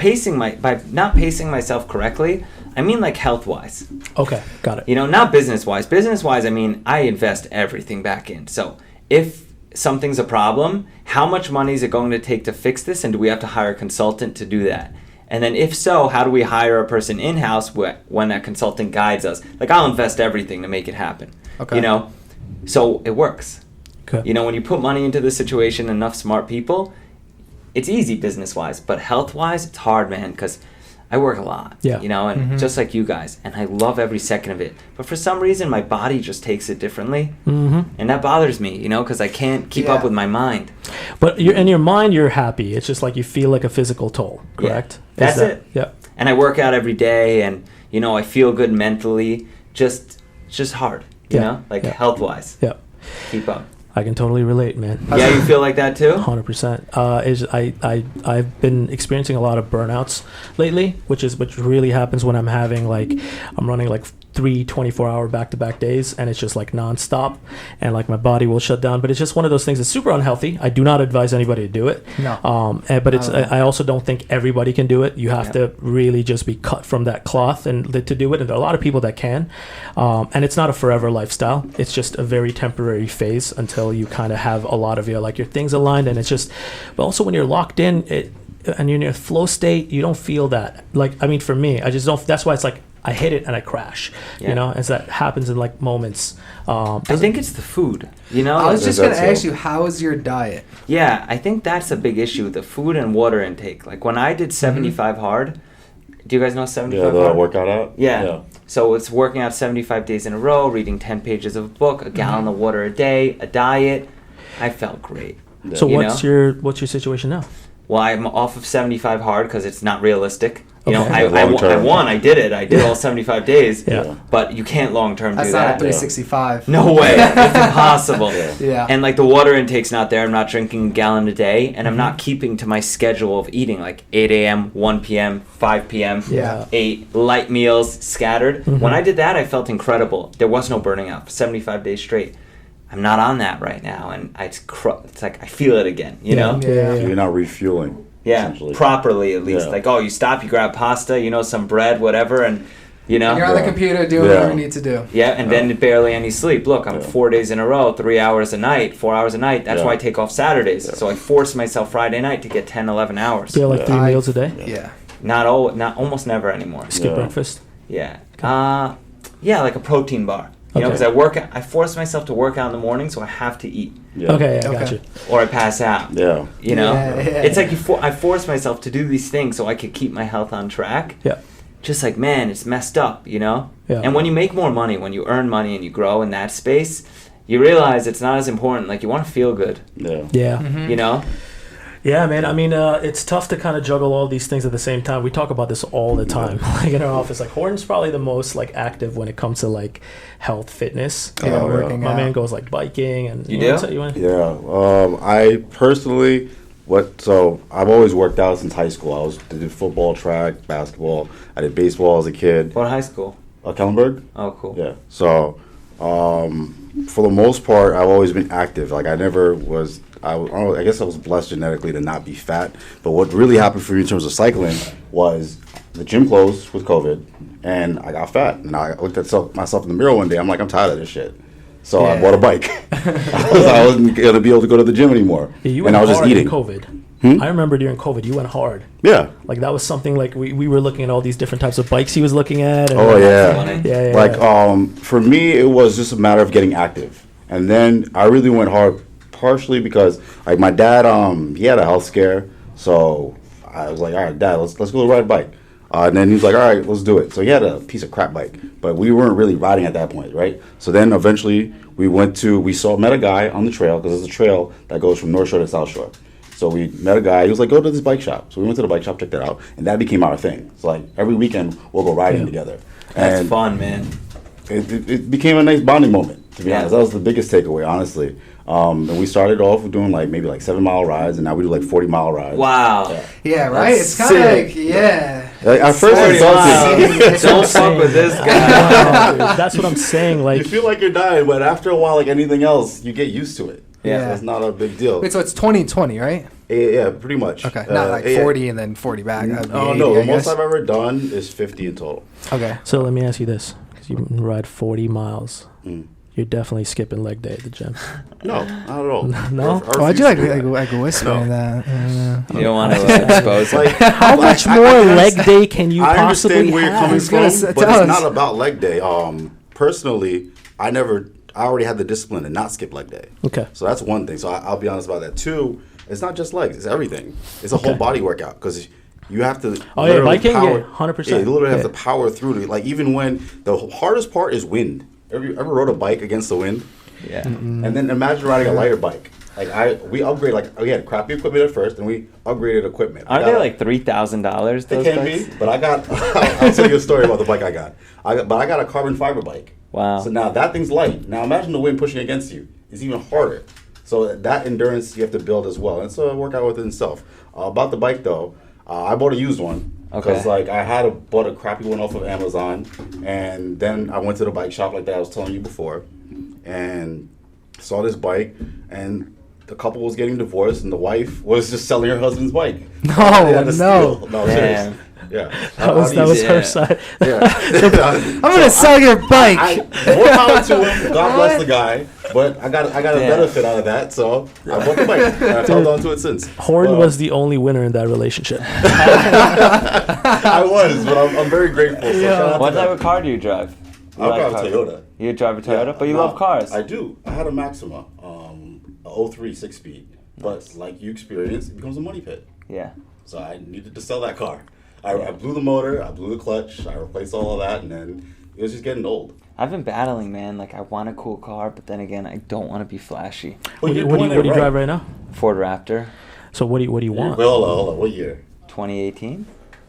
by not pacing myself correctly, I mean like health-wise. Okay, got it. You know, not business-wise. Business-wise, I mean, I invest everything back in. So if something's a problem, how much money is it going to take to fix this, and do we have to hire a consultant to do that? And then if so, how do we hire a person in-house when that consultant guides us? Like, I'll invest everything to make it happen. Okay. You know? So it works. Okay. You know, when you put money into this situation, enough smart people, it's easy business-wise. But health-wise, it's hard, man, because I work a lot, you know, and just like you guys, and I love every second of it. But for some reason, my body just takes it differently, and that bothers me, you know, because I can't keep up with my mind. But in your mind, you're happy. It's just like you feel like a physical toll, correct? Yeah. That's it. Yeah. And I work out every day, and, you know, I feel good mentally. It's just hard, you know, like health-wise. Yeah. Keep up. I can totally relate, man. Yeah, you feel like that too? 100%. I've been experiencing a lot of burnouts lately, which really happens when I'm running like 3 24-hour back-to-back days, and it's just like nonstop, and like my body will shut down. But it's just one of those things that's super unhealthy. I do not advise anybody to do it. No. But I also don't think everybody can do it. You have to really just be cut from that cloth and to do it. And there are a lot of people that can, and it's not a forever lifestyle. It's just a very temporary phase until you kind of have a lot of your things aligned. And it's just, but also when you're locked in, and you're in a flow state, you don't feel that. Like, I mean, for me, I just don't. That's why it's like, I hit it and I crash, you know, as that happens in like moments. I think it's the food, you know. I was just going to ask you, how is your diet? Yeah, I think that's a big issue, the food and water intake. Like when I did 75 hard, do you guys know 75 hard? Yeah, the workout out? Yeah. So it's working out 75 days in a row, reading 10 pages of a book, a gallon of water a day, a diet. I felt great. Yeah. So what's your situation now? Well, I'm off of 75 hard because it's not realistic. You know, Okay. I won. I did it. I did all 75 days. Yeah. But you can't long term do that. That's not a 365. No way. It's impossible. Yeah. And like the water intake's not there. I'm not drinking a gallon a day, and I'm not keeping to my schedule of eating like 8 a.m., 1 p.m., 5 p.m., 8 light meals scattered. When I did that, I felt incredible. There was no burning out for 75 days straight. I'm not on that right now, and it's like I feel it again. You know? Yeah. So you're not refueling. Yeah, properly at least. Like, you stop, you grab pasta, you know, some bread, whatever, and, you know. And you're on the computer doing whatever you need to do. Yeah, and then barely any sleep. Look, I'm 4 days in a row, 3 hours a night, 4 hours a night. That's why I take off Saturdays. So I force myself Friday night to get 10, 11 hours. Do you have like 3 meals a day? Yeah. Not almost never anymore. Skip breakfast? Yeah. Like a protein bar. You know, because I force myself to work out in the morning, so I have to eat. Yeah. Okay, I got you. Or I pass out. Yeah. You know? It's like I force myself to do these things so I could keep my health on track. Yeah. Just like, man, it's messed up, you know? Yeah. And when you make more money, when you earn money and you grow in that space, you realize it's not as important. Like, you want to feel good. Yeah. Yeah. You know? Yeah, man. I mean, it's tough to kind of juggle all these things at the same time. We talk about this all the time, like in our office. Like Horton's probably the most like active when it comes to like health, fitness. Working my out. man goes like biking and You do? Yeah. I personally, so I've always worked out since high school. I did football, track, basketball. I did baseball as a kid. What high school? Kellenberg. Oh, cool. Yeah. So, for the most part, I've always been active. Like I never was. I guess I was blessed genetically to not be fat. But what really happened for me in terms of cycling was the gym closed with COVID, and I got fat. And I looked at myself in the mirror one day. I'm like, I'm tired of this shit. So I bought a bike. I wasn't gonna be able to go to the gym anymore, Yeah, and I was just eating. COVID. I remember during COVID, you went hard. Yeah. Like that was something like we were looking at all these different types of bikes he was looking at. And Oh Funny. yeah. yeah. Like for me, it was just a matter of getting active, and then I really went hard, partially because like my dad, he had a health scare, so I was like, all right, Dad, let's go ride a bike. And then he was like, all right, let's do it. So he had a piece of crap bike, but we weren't really riding at that point, right? So then eventually we met a guy on the trail, because there's a trail that goes from North Shore to South Shore. So we met a guy, he was like, go to this bike shop. So we went to the bike shop, checked it out, and that became our thing. So like every weekend we'll go riding together. That's And fun, man. it became a nice bonding moment, to be Yeah. honest. That was the biggest takeaway, honestly. And we started off with doing like maybe like 7-mile rides, and now we do like 40-mile rides. Wow. Yeah, right? That's It's kind of sick. like, yeah. Like, at first I Wow. thought Don't fuck with this guy. Wow, that's what I'm saying. you Like feel like you're dying, but after a while, like anything else, you get used to it. Yeah. So it's not a big deal. Wait, so it's 2020, right? Yeah, pretty much. Okay, not like 40 and then 40 back. That'd be Oh 80, no, I the most guess. I've ever done is 50 in total. Okay. so, let me ask you this: because you ride 40 miles, Mm. you're definitely skipping leg day at the gym. No, not at all. No? Why'd you refuse like to do that. whispering No. that? You don't want to expose him. Like, How much more leg day can you I possibly understand where you're have? coming He's gonna from, s- but tell it's us. not about leg day. Personally, I already had the discipline to not skip leg day. Okay. So that's one thing. So I'll be honest about that. Two, it's not just legs; it's everything. It's a whole body workout because you have to. Oh, yeah, literally biking? power- Yeah, 100%. Yeah, you literally have Yeah. to power through to like even when the hardest part is wind. Ever rode a bike against the wind? Yeah. And then imagine riding a lighter bike. Like we upgrade. Like we had crappy equipment at first, and we upgraded equipment. Aren't they like $3,000? They Those can bikes? be, but I got. I'll tell you a story about the bike I got. But I got a carbon fiber bike. Wow. So now that thing's light. Now imagine the wind pushing against you. It's even harder. So that endurance you have to build as well. It's a workout within itself. About the bike though, I bought a used one. Because Okay. like bought a crappy one off of Amazon, and then I went to the bike shop like that I was telling you before, and saw this bike, and the couple was getting divorced, and the wife was just selling her husband's bike. No, They had to no. steal. No, Damn. serious. Yeah. That was Yeah. her side. I'm going to sell your bike. More power to him. God bless the guy. But I got a benefit out of that, so I bought the bike. And I've held on to it since. Horton was the only winner in that relationship. I was, but I'm very grateful. So shout out What to type them. of car do you drive? You I like drive a cars? Toyota. You drive a Toyota, but you No, love cars. I do. I had a Maxima, a 03 6-speed. But like you experienced, it becomes a money pit. Yeah. So I needed to sell that car. I blew the motor, I blew the clutch, I replaced all of that, and then it was just getting old. I've been battling, man. Like, I want a cool car, but then again, I don't want to be flashy. But What do you're you doing it drive right now? Ford Raptor, So what do you want? Wait, hold on. What year? 2018?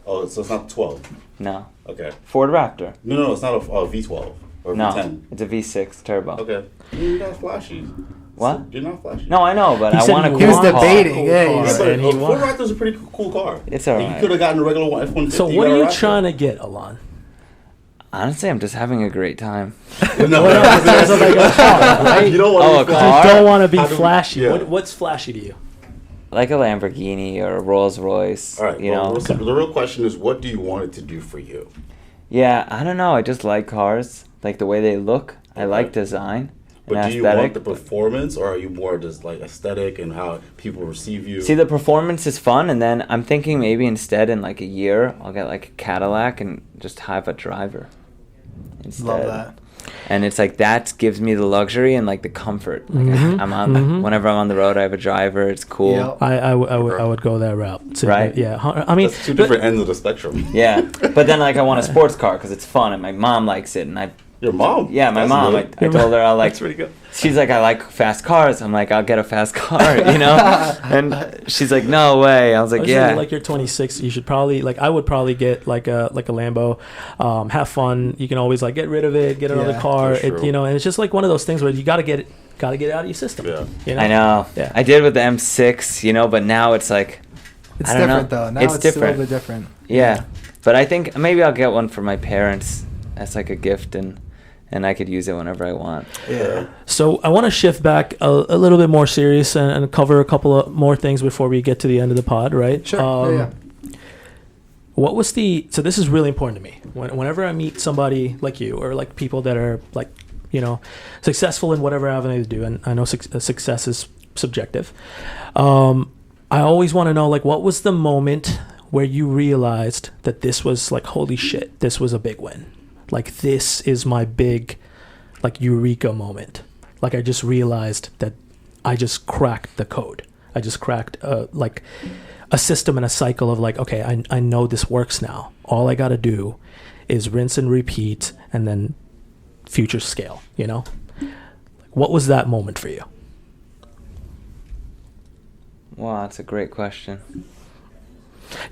Oh, so it's not 12. No. Okay. Ford Raptor. No, it's not a V12 or No. V10. It's a V6 turbo. Okay. You're not flashy. What? You're not flashy. No, I know, but He I said want a he cool He was car. debating. Yeah, Cool he's car. But And he a Ford won. Raptor's a pretty cool car. It's all You right. could have gotten a regular F-150. So you what got are a you Raptor. trying to get, Allon? Honestly, I'm just having a great time. No, You don't want Oh, a to be car? You don't want to be How do we- flashy. yeah. What's flashy to you? Like a Lamborghini or a Rolls Royce. All right. You know? The real question is, what do you want it to do for you? Yeah, I don't know. I just like cars. Like the way they look. I Okay. like design. But and do you aesthetic. want the performance, or are you more just like aesthetic and how people receive you? See, the performance is fun, and then I'm thinking maybe instead in like a year I'll get like a Cadillac and just have a driver instead. Love that. And it's like that gives me the luxury and like the comfort. Like Mhm, I'm on mhm. whenever I'm on the road, I have a driver. It's cool. Yep. I would go that route. So, Right. Yeah. I mean, That's two different ends of the spectrum. Yeah, but then like I want a sports car because it's fun and my mom likes it, and I Your mom? Yeah, my That's mom. good. I told her I like. That's pretty good. She's like, I like fast cars. I'm like, I'll get a fast car, you know. And she's like, no way. I was like, I was yeah. thinking, like, you're 26. You should probably, like, I would probably get like a Lambo. Have fun. You can always like get rid of it, get another car. that's true. You know, and it's just like one of those things where you got to get it out of your system. Yeah. You know? I know. Yeah. I did with the M6, you know, but now it's like, It's I don't different know. though. Now It's it's, different. a little bit different. yeah. But I think maybe I'll get one for my parents as like a gift, and I could use it whenever I want. Yeah. So I want to shift back a little bit more serious and cover a couple of more things before we get to the end of the pod, right? Sure. Yeah. What was so this is really important to me. Whenever I meet somebody like you or like people that are like, you know, successful in whatever avenue they do, and I know success is subjective. I always want to know, like, what was the moment where you realized that this was like, holy shit, this was a big win. Like, this is my big, like, Eureka moment. Like, I just realized that I just cracked the code. I just cracked, like, a system and a cycle of, like, okay, I know this works now. All I got to do is rinse and repeat and then future scale, you know? What was that moment for you? Wow, that's a great question.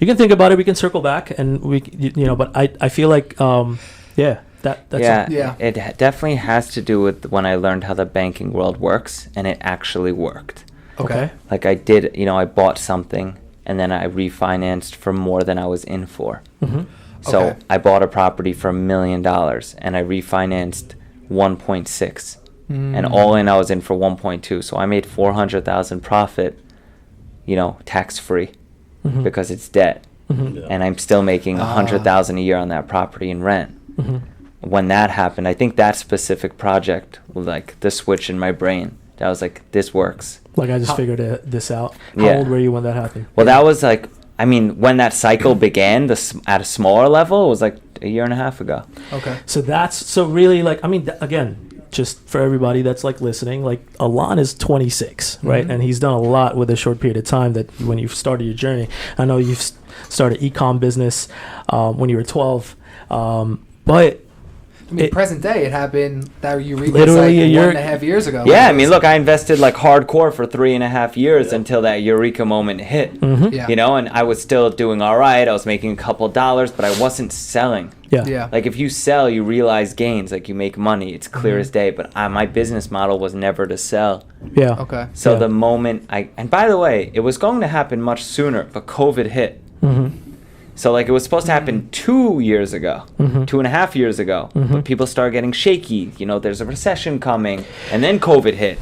You can think about it. We can circle back and you know, but I feel like, that's Yeah, it definitely has to do with when I learned how the banking world works, and it actually worked. okay. Like I did, you know, I bought something and then I refinanced for more than I was in for. Mm-hmm. So Okay. I bought a property for $1 million and I refinanced 1.6, and all in I was in for 1.2. So I made 400,000 profit, you know, tax free, Mm-hmm. because it's debt, Yeah. and I'm still making 100,000 a year on that property in rent. Mm-hmm. When that happened, I think that specific project was like the switch in my brain. That was like, this works. Like, I just figured this out. How Yeah. old were you when that happened? Well, that was like, I mean, when that cycle began, at a smaller level, it was like a year and a half ago. Okay. So really, like, I mean, again, just for everybody that's like listening, like, Allon is 26, right? And he's done a lot with a short period of time. That when you started your journey, I know you've started e-com business when you were 12, but I mean, present day, it happened that Eureka Literally like a year- 1.5 years ago. Yeah, I mean, look, I invested like hardcore for 3.5 years until that Eureka moment hit. Yeah. You know, and I was still doing all right. I was making a couple dollars, but I wasn't selling. Yeah. Like, if you sell, you realize gains. Like, you make money. It's clear as day. But my business model was never to sell. yeah. Okay. So Yeah. the moment and by the way, it was going to happen much sooner, but COVID hit. Mm-hmm. So, like, it was supposed to happen 2 years ago, 2.5 years ago. But people started getting shaky. You know, there's a recession coming. And then COVID hit.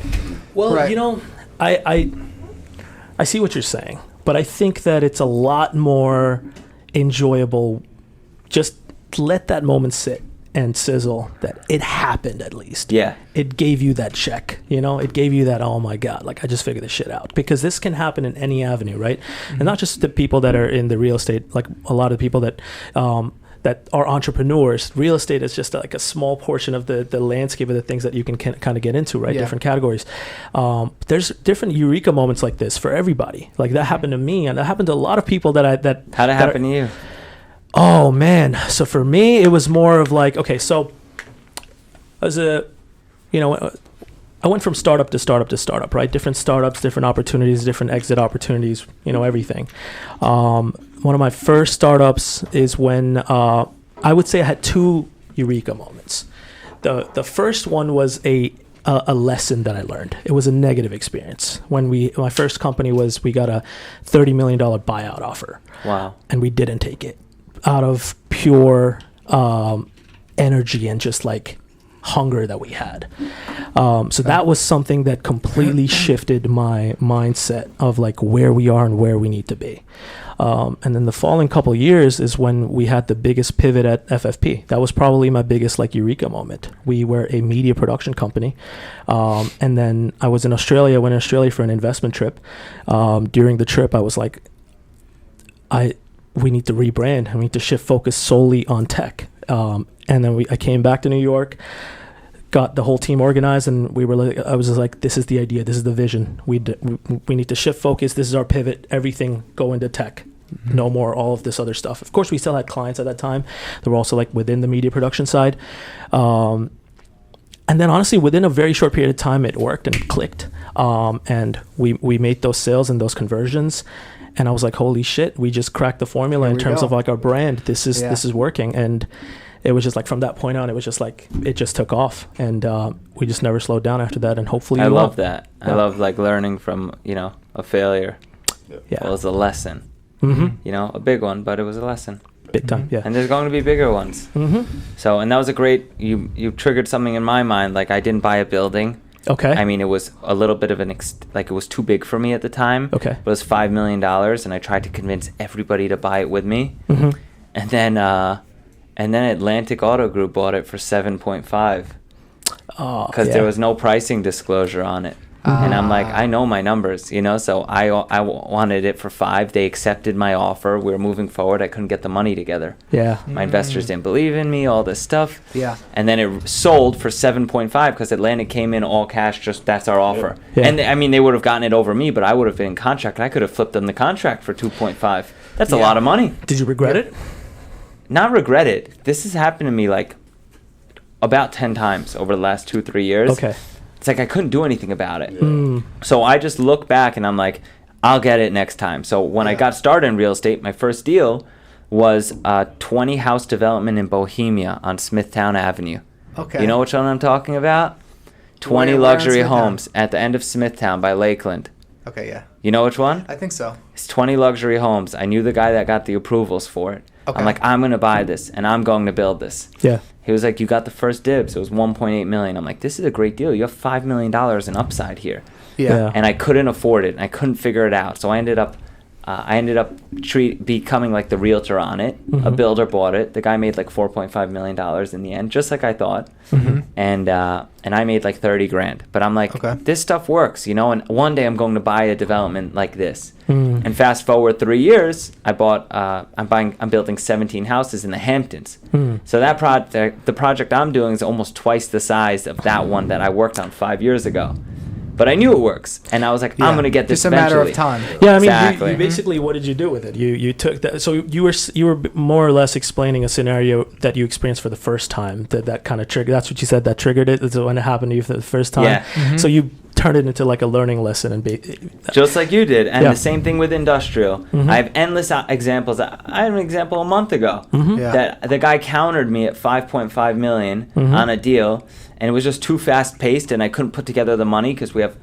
Well, Right. you know, I see what you're saying, but I think that it's a lot more enjoyable. Just let that moment sit and sizzle, that it happened at least. Yeah. It gave you that check, you know? It gave you that, oh my God, like, I just figured this shit out. Because this can happen in any avenue, right? And not just the people that are in the real estate, like a lot of people that are entrepreneurs. Real estate is just like a small portion of the landscape of the things that you can kind of get into, right? Yeah. Different categories. There's different Eureka moments like this for everybody. Like, that happened to me, and that happened to a lot of people that How'd it happen to you? Oh man. So for me, it was more of like, okay, so as I went from startup to startup to startup, right? Different startups, different opportunities, different exit opportunities, you know, everything. One of my first startups is when I would say I had 2 Eureka moments. The first one was a lesson that I learned. It was a negative experience. When my first company we got a $30 million buyout offer. Wow. And we didn't take it out of pure energy and just like hunger that we had. So that was something that completely shifted my mindset of like where we are and where we need to be. And then the following couple of years is when we had the biggest pivot at FFP. That was probably my biggest like Eureka moment. We were a media production company. And then I was in Australia. I went to Australia for an investment trip. During the trip, I was like, we need to rebrand. I need to shift focus solely on tech. And then I came back to New York, got the whole team organized, and I was just like, this is the idea. This is the vision. We need to shift focus. This is our pivot. Everything go into tech. no more all of this other stuff. Of course, we still had clients at that time that were also like within the media production side. And then honestly, within a very short period of time, it worked and clicked. And we made those sales and those conversions. And I was like, holy shit, we just cracked the formula in terms of like our brand. This is working. And it was just like from that point on, it was just like, it just took off. And we just never slowed down after that. And hopefully I love that. Yeah. I love like learning from, a failure. Yeah. It was a lesson. Mm-hmm. A big one, but it was a lesson. Big time, yeah. And there's going to be bigger ones. Mm-hmm. So, and that was a great, you triggered something in my mind. Like I didn't buy a building. Okay. I mean, it was a little bit of it was too big for me at the time. Okay. It was $5 million, and I tried to convince everybody to buy it with me. Mm-hmm. And then Atlantic Auto Group bought it for 7.5 because there was no pricing disclosure on it. And I'm like, I know my numbers, so I wanted it for 5. They accepted my offer. We were moving forward. I couldn't get the money together. Yeah. My investors didn't believe in me, all this stuff. Yeah. And then it sold for 7.5 because Atlantic came in all cash, just that's our offer. Yeah. And they would have gotten it over me, but I would have been in contract. I could have flipped them the contract for 2.5. That's a lot of money. Did you regret it? Not regret it. This has happened to me like about 10 times over the last 2-3 years. Okay. It's like I couldn't do anything about it. Mm. So I just look back and I'm like, I'll get it next time. So when I got started in real estate, my first deal was a 20 house development in Bohemia on Smithtown Avenue. Okay. You know which one I'm talking about? 20 Where luxury in Smithtown? homes at the end of Smithtown by Lakeland. Okay, yeah. You know which one? I think so. It's 20 luxury homes. I knew the guy that got the approvals for it. Okay. I'm like, I'm going to buy this and I'm going to build this. Yeah. He was like, you got the first dibs. It was 1.8 million. I'm like, this is a great deal. You have $5 million in upside here. Yeah. And I couldn't afford it. And I couldn't figure it out. So I ended up becoming like the realtor on it. Mm-hmm. A builder bought it. The guy made like $4.5 million in the end, just like I thought. Mm-hmm. And I made like 30 grand. But I'm like, this stuff works, and one day I'm going to buy a development like this. Mm. And fast forward 3 years, I'm building 17 houses in the Hamptons. Mm. So the project I'm doing is almost twice the size of that one that I worked on 5 years ago. But I knew it works, and I was like, I'm going to get this just a matter eventually. of time. Yeah, I mean, Exactly. you basically, what did you do with it? You took that. So you were more or less explaining a scenario that you experienced for the first time. That kind of triggered. That's what you said. That triggered it. That's when it happened to you for the first time. Yeah. Mm-hmm. So you turned it into like a learning lesson and Just like you did. And Yeah. the same thing with industrial. Mm-hmm. I have endless examples. I had an example a month ago Mm-hmm. Yeah. that the guy countered me at 5.5 million Mm-hmm. on a deal, and it was just too fast paced, and I couldn't put together the money because we have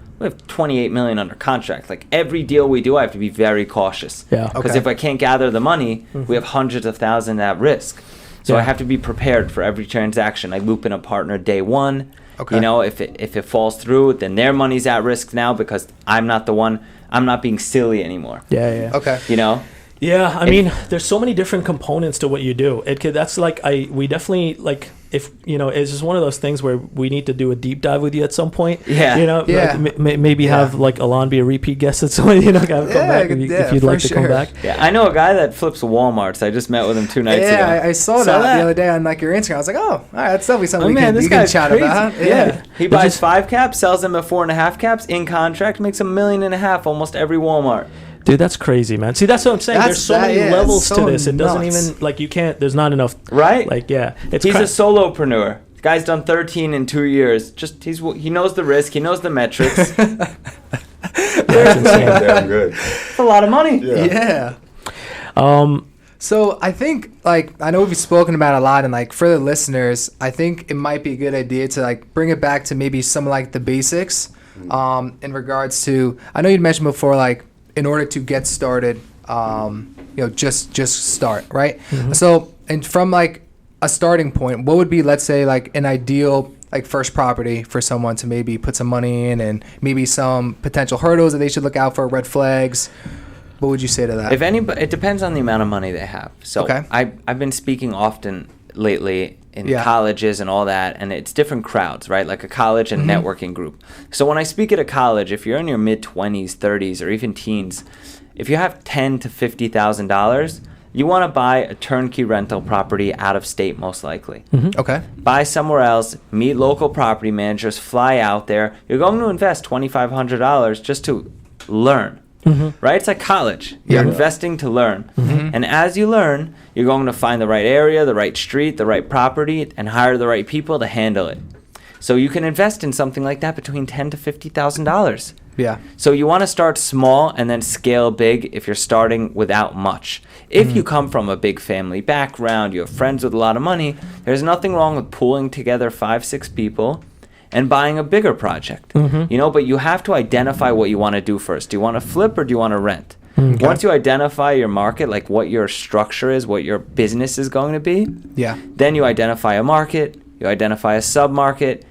28 million under contract. Like every deal we do, I have to be very cautious. Yeah. Because Okay. if I can't gather the money, we have hundreds of thousands at risk. So I Yeah. have to be prepared for every transaction. I loop in a partner day one. Okay. If it falls through, then their money's at risk now because I'm not the one. I'm not being silly anymore. Yeah. Okay. Yeah, I mean, there's so many different components to what you do. That's like we definitely like if it's just one of those things where we need to do a deep dive with you at some point. Yeah. Yeah. Like, maybe have like Allon be a repeat guest at some point. Have come back if you'd like to come back. Yeah, I know a guy that flips Walmarts. I just met with him 2 nights ago. Yeah, I saw that the other day on like your Instagram. I was like, oh, all right, that's definitely something this we can guy's chat crazy. about. Yeah. He But buys just- 5 caps, sells them at 4.5 caps in contract, makes $1.5 million almost every Walmart. Dude, that's crazy, man. See, that's what I'm saying. There's so many levels so to this. It doesn't nuts. even like you can't. There's not enough. Right? Like yeah, He's a solopreneur. The guy's done 13 in 2 years. He knows the risk. He knows the metrics. That's insane. Damn good. It's a lot of money. Yeah. Um, So I think I know we've spoken about it a lot, and like for the listeners, I think it might be a good idea to like bring it back to maybe some like the basics, in regards to. I know you'd mentioned before like in order to get started, just start, right? Mm-hmm. So and from like a starting point, what would be, let's say, like an ideal like first property for someone to maybe put some money in, and maybe some potential hurdles that they should look out for, red flags. What would you say to that? If anybody, it depends on the amount of money they have. So Okay. I've been speaking often lately in Yeah. colleges and all that, and it's different crowds, right? Like a college and networking group. So when I speak at a college, if you're in your mid-20s, 30s, or even teens, if you have $10,000 to $50,000, you want to buy a turnkey rental property out of state, most likely. Okay. Buy somewhere else, meet local property managers, fly out there. You're going to invest $2,500 just to learn. right? It's like college. You're investing to learn. And as you learn, you're going to find the right area, the right street, the right property, and hire the right people to handle it. So you can invest in something like that between $10,000 to $50,000. Yeah. So you want to start small and then scale big if you're starting without much. If you come from a big family background, you have friends with a lot of money, there's nothing wrong with pooling together 5-6 people and buying a bigger project. But you have to identify what you want to do first. Do you want to flip or do you want to rent? Once you identify your market, like what your structure is, what your business is going to be, then you identify a market, you identify a sub-market,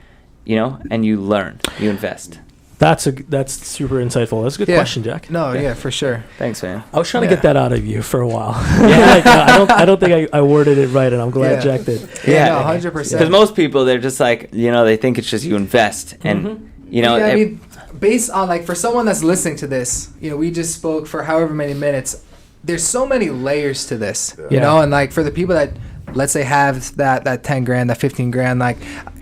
and you learn, you invest. That's super insightful. That's a good question, Jack. No, yeah, for sure. Thanks, man. I was trying to get that out of you for a while. I don't think I worded it right, and I'm glad Jack did. Yeah, no, 100%. Because most people, they're just like, they think it's just you invest, and I mean, based on like for someone that's listening to this, we just spoke for however many minutes. There's so many layers to this, and like for the people that, let's say, have that 10 grand, that 15 grand, like,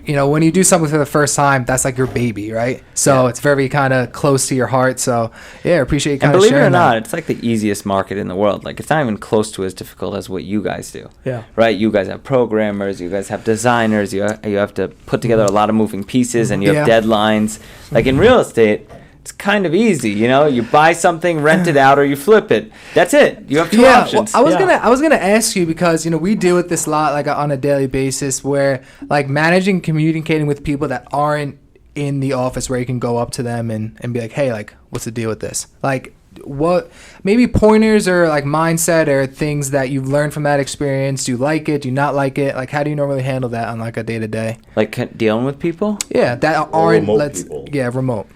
when you do something for the first time, that's like your baby, right? So it's very kind of close to your heart. So I appreciate you kind of sharing that. And believe it or not, it's like the easiest market in the world. Like, it's not even close to as difficult as what you guys do. Yeah. Right? You guys have programmers, you guys have designers, you have to put together a lot of moving pieces, and you have deadlines. Like in real estate, it's kind of easy, you buy something, rent it out, or you flip it. That's it. You have two options. Well, I was gonna ask you, because we deal with this a lot, like on a daily basis, where like managing, communicating with people that aren't in the office, where you can go up to them and be like, hey, like, what's the deal with this? Like, what maybe pointers or like mindset or things that you've learned from that experience? Do you like it? Do you not like it? Like, how do you normally handle that on like a day to day? Like dealing with people? Yeah, that aren't people. remote.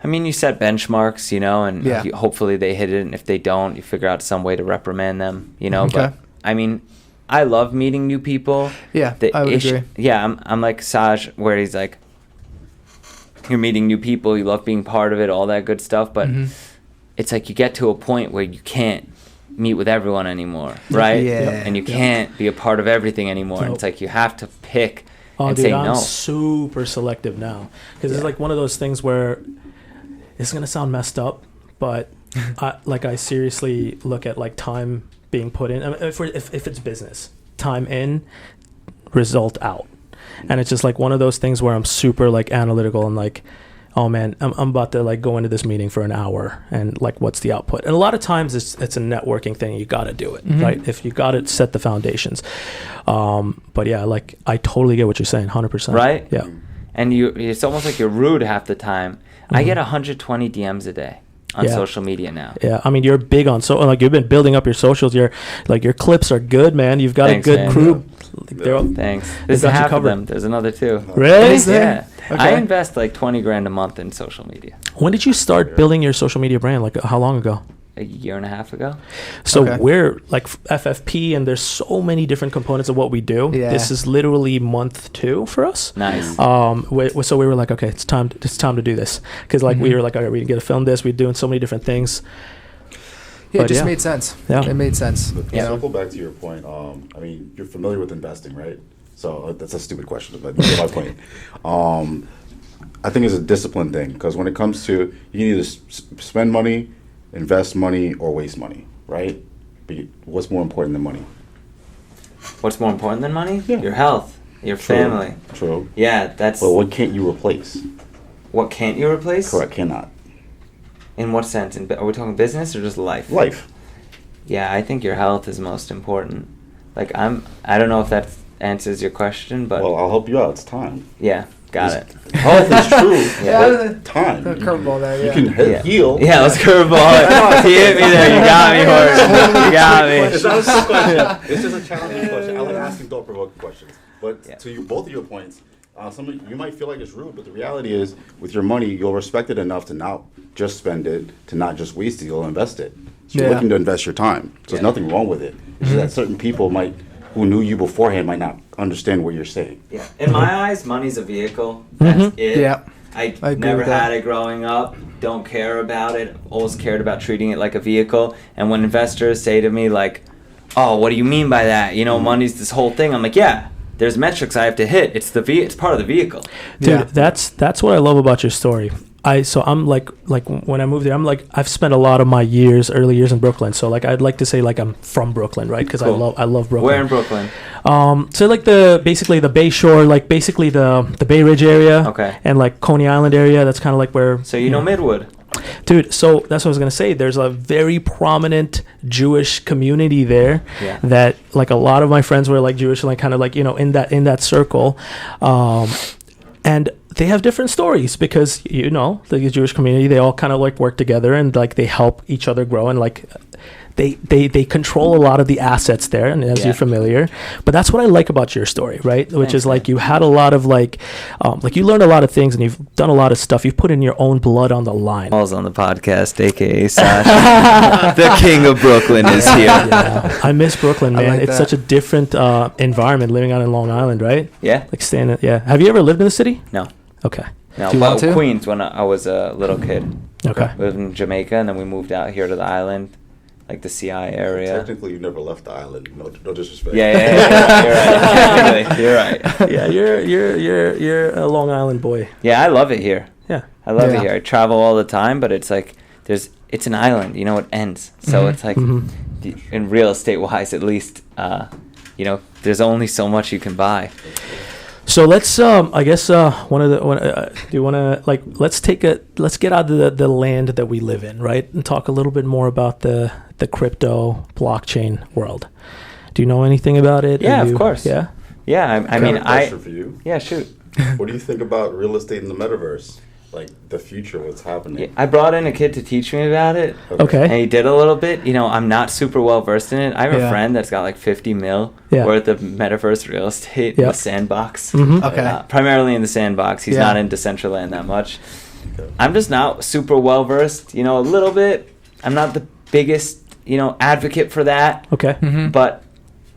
I mean, you set benchmarks, and hopefully they hit it. And if they don't, you figure out some way to reprimand them, Okay. But I mean, I love meeting new people. Yeah, I would agree. Yeah, I'm like Saj, where he's like, you're meeting new people, you love being part of it, all that good stuff. But it's like you get to a point where you can't meet with everyone anymore, right? And you can't be a part of everything anymore. And it's like you have to pick and say no. I'm super selective now, because it's like one of those things where it's gonna sound messed up, but I seriously look at like time being put in. I mean, if it's business, time in, result out, and it's just like one of those things where I'm super like analytical and like, oh man, I'm about to like go into this meeting for an hour, and like, what's the output? And a lot of times it's a networking thing. You got to do it, right? If you got to set the foundations. But yeah, like I totally get what you're saying, 100%. Right? Yeah. And it's almost like you're rude half the time. I get 120 DMs a day on social media now. Yeah, I mean, you're big on like you've been building up your socials. Your clips are good, man. You've got a good crew. Thanks. This is half of them. There's another two. Really? Yeah. Okay. I invest like 20 grand a month in social media. When did you start building your social media brand? Like how long ago? A year and a half ago. So we're like FFP, and there's so many different components of what we do. Yeah. This is literally month 2 for us. Nice. So we were like, okay, it's time to do this, because like we were like, all right, we got to film this. We're doing so many different things. Yeah, it just made sense. Yeah, it made sense. Circle back to your point. I mean, you're familiar with investing, right? So that's a stupid question, but you get my point. I think it's a discipline thing, because when it comes to, you can either spend money, invest money, or waste money, right? But what's more important than money? What's more important than money? Yeah. Your health, your family. True. Yeah, that's. But what can't you replace? What can't you replace? Correct, cannot. In what sense? Are we talking business or just life? Life. Yeah, I think your health is most important. Like I don't know if that answers your question, but. Well, I'll help you out. It's time. Yeah. Got it. Health is true. Time. Curveball there. You can heal. Yeah, let's curveball it. He hit me there. You got me, Horton. You got me. It's not a trick question. It's just a challenging question. I like asking thought-provoking questions. But to both of your points, you might feel like it's rude, but the reality is, with your money, you'll respect it enough to not just spend it, to not just waste it. You'll invest it. So you're looking to invest your time. So there's nothing wrong with it. It's just that certain people who knew you beforehand might not understand what you're saying. Yeah. In my eyes, money's a vehicle. That's it. Yeah. I never had it growing up. Don't care about it. Always cared about treating it like a vehicle. And when investors say to me like, "Oh, what do you mean by that? Money's this whole thing." I'm like, "Yeah, there's metrics I have to hit. It's it's part of the vehicle. Dude, that's what I love about your story. I'm like when I moved there, I've spent a lot of my early years in Brooklyn. So like I'd like to say like I'm from Brooklyn, right? Because I love Brooklyn. Where in Brooklyn? So like basically the Bay Shore, like basically the Bay Ridge area. Okay. And like Coney Island area. That's kind of like where. So you know Midwood. Dude, so that's what I was gonna say. There's a very prominent Jewish community there. Yeah. That like a lot of my friends were like Jewish, and like kind of like in that circle, and they have different stories because the Jewish community, they all kind of like work together and like they help each other grow, and like they control a lot of the assets there, and as you're familiar. But that's what I like about your story, right? Which is like you had a lot of like you learned a lot of things, and you've done a lot of stuff. You've put in your own blood on the line. Paul's on the podcast, aka Sasha. The king of Brooklyn is here. Yeah. I miss Brooklyn, man. like It's that. such a different environment living out in Long Island, right? Yeah. Like staying. Yeah. Have you ever lived in the city? No. Okay. No, Do you want but to? Queens when I was a little kid. Okay. We lived in Jamaica, and then we moved out here to the island, like the CI area. Technically, you never left the island. No disrespect. Yeah. You're right. Yeah, you're a Long Island boy. Yeah, I love it here. Yeah. I love Yeah. it here. I travel all the time, but it's like it's an island. It ends. So it's like in real estate wise, at least, there's only so much you can buy. So let's I guess do you want to let's get out of the land that we live in, right? And talk a little bit more about the crypto blockchain world. Do you know anything about it? Yeah, of course. Yeah. Yeah, I mean, question for you. Yeah, shoot. What do you think about real estate in the metaverse? Like the future, what's happening? Yeah, I brought in a kid to teach me about it. Okay. And he did a little bit. I'm not super well versed in it. I have a Yeah. friend that's got like 50 mil Yeah. worth of metaverse real estate in Yeah. the sandbox. Mhm. Okay. Primarily in the sandbox. He's Yeah. not into Decentraland that much. I'm just not super well versed. A little bit. I'm not the biggest, advocate for that. Okay. Mhm. But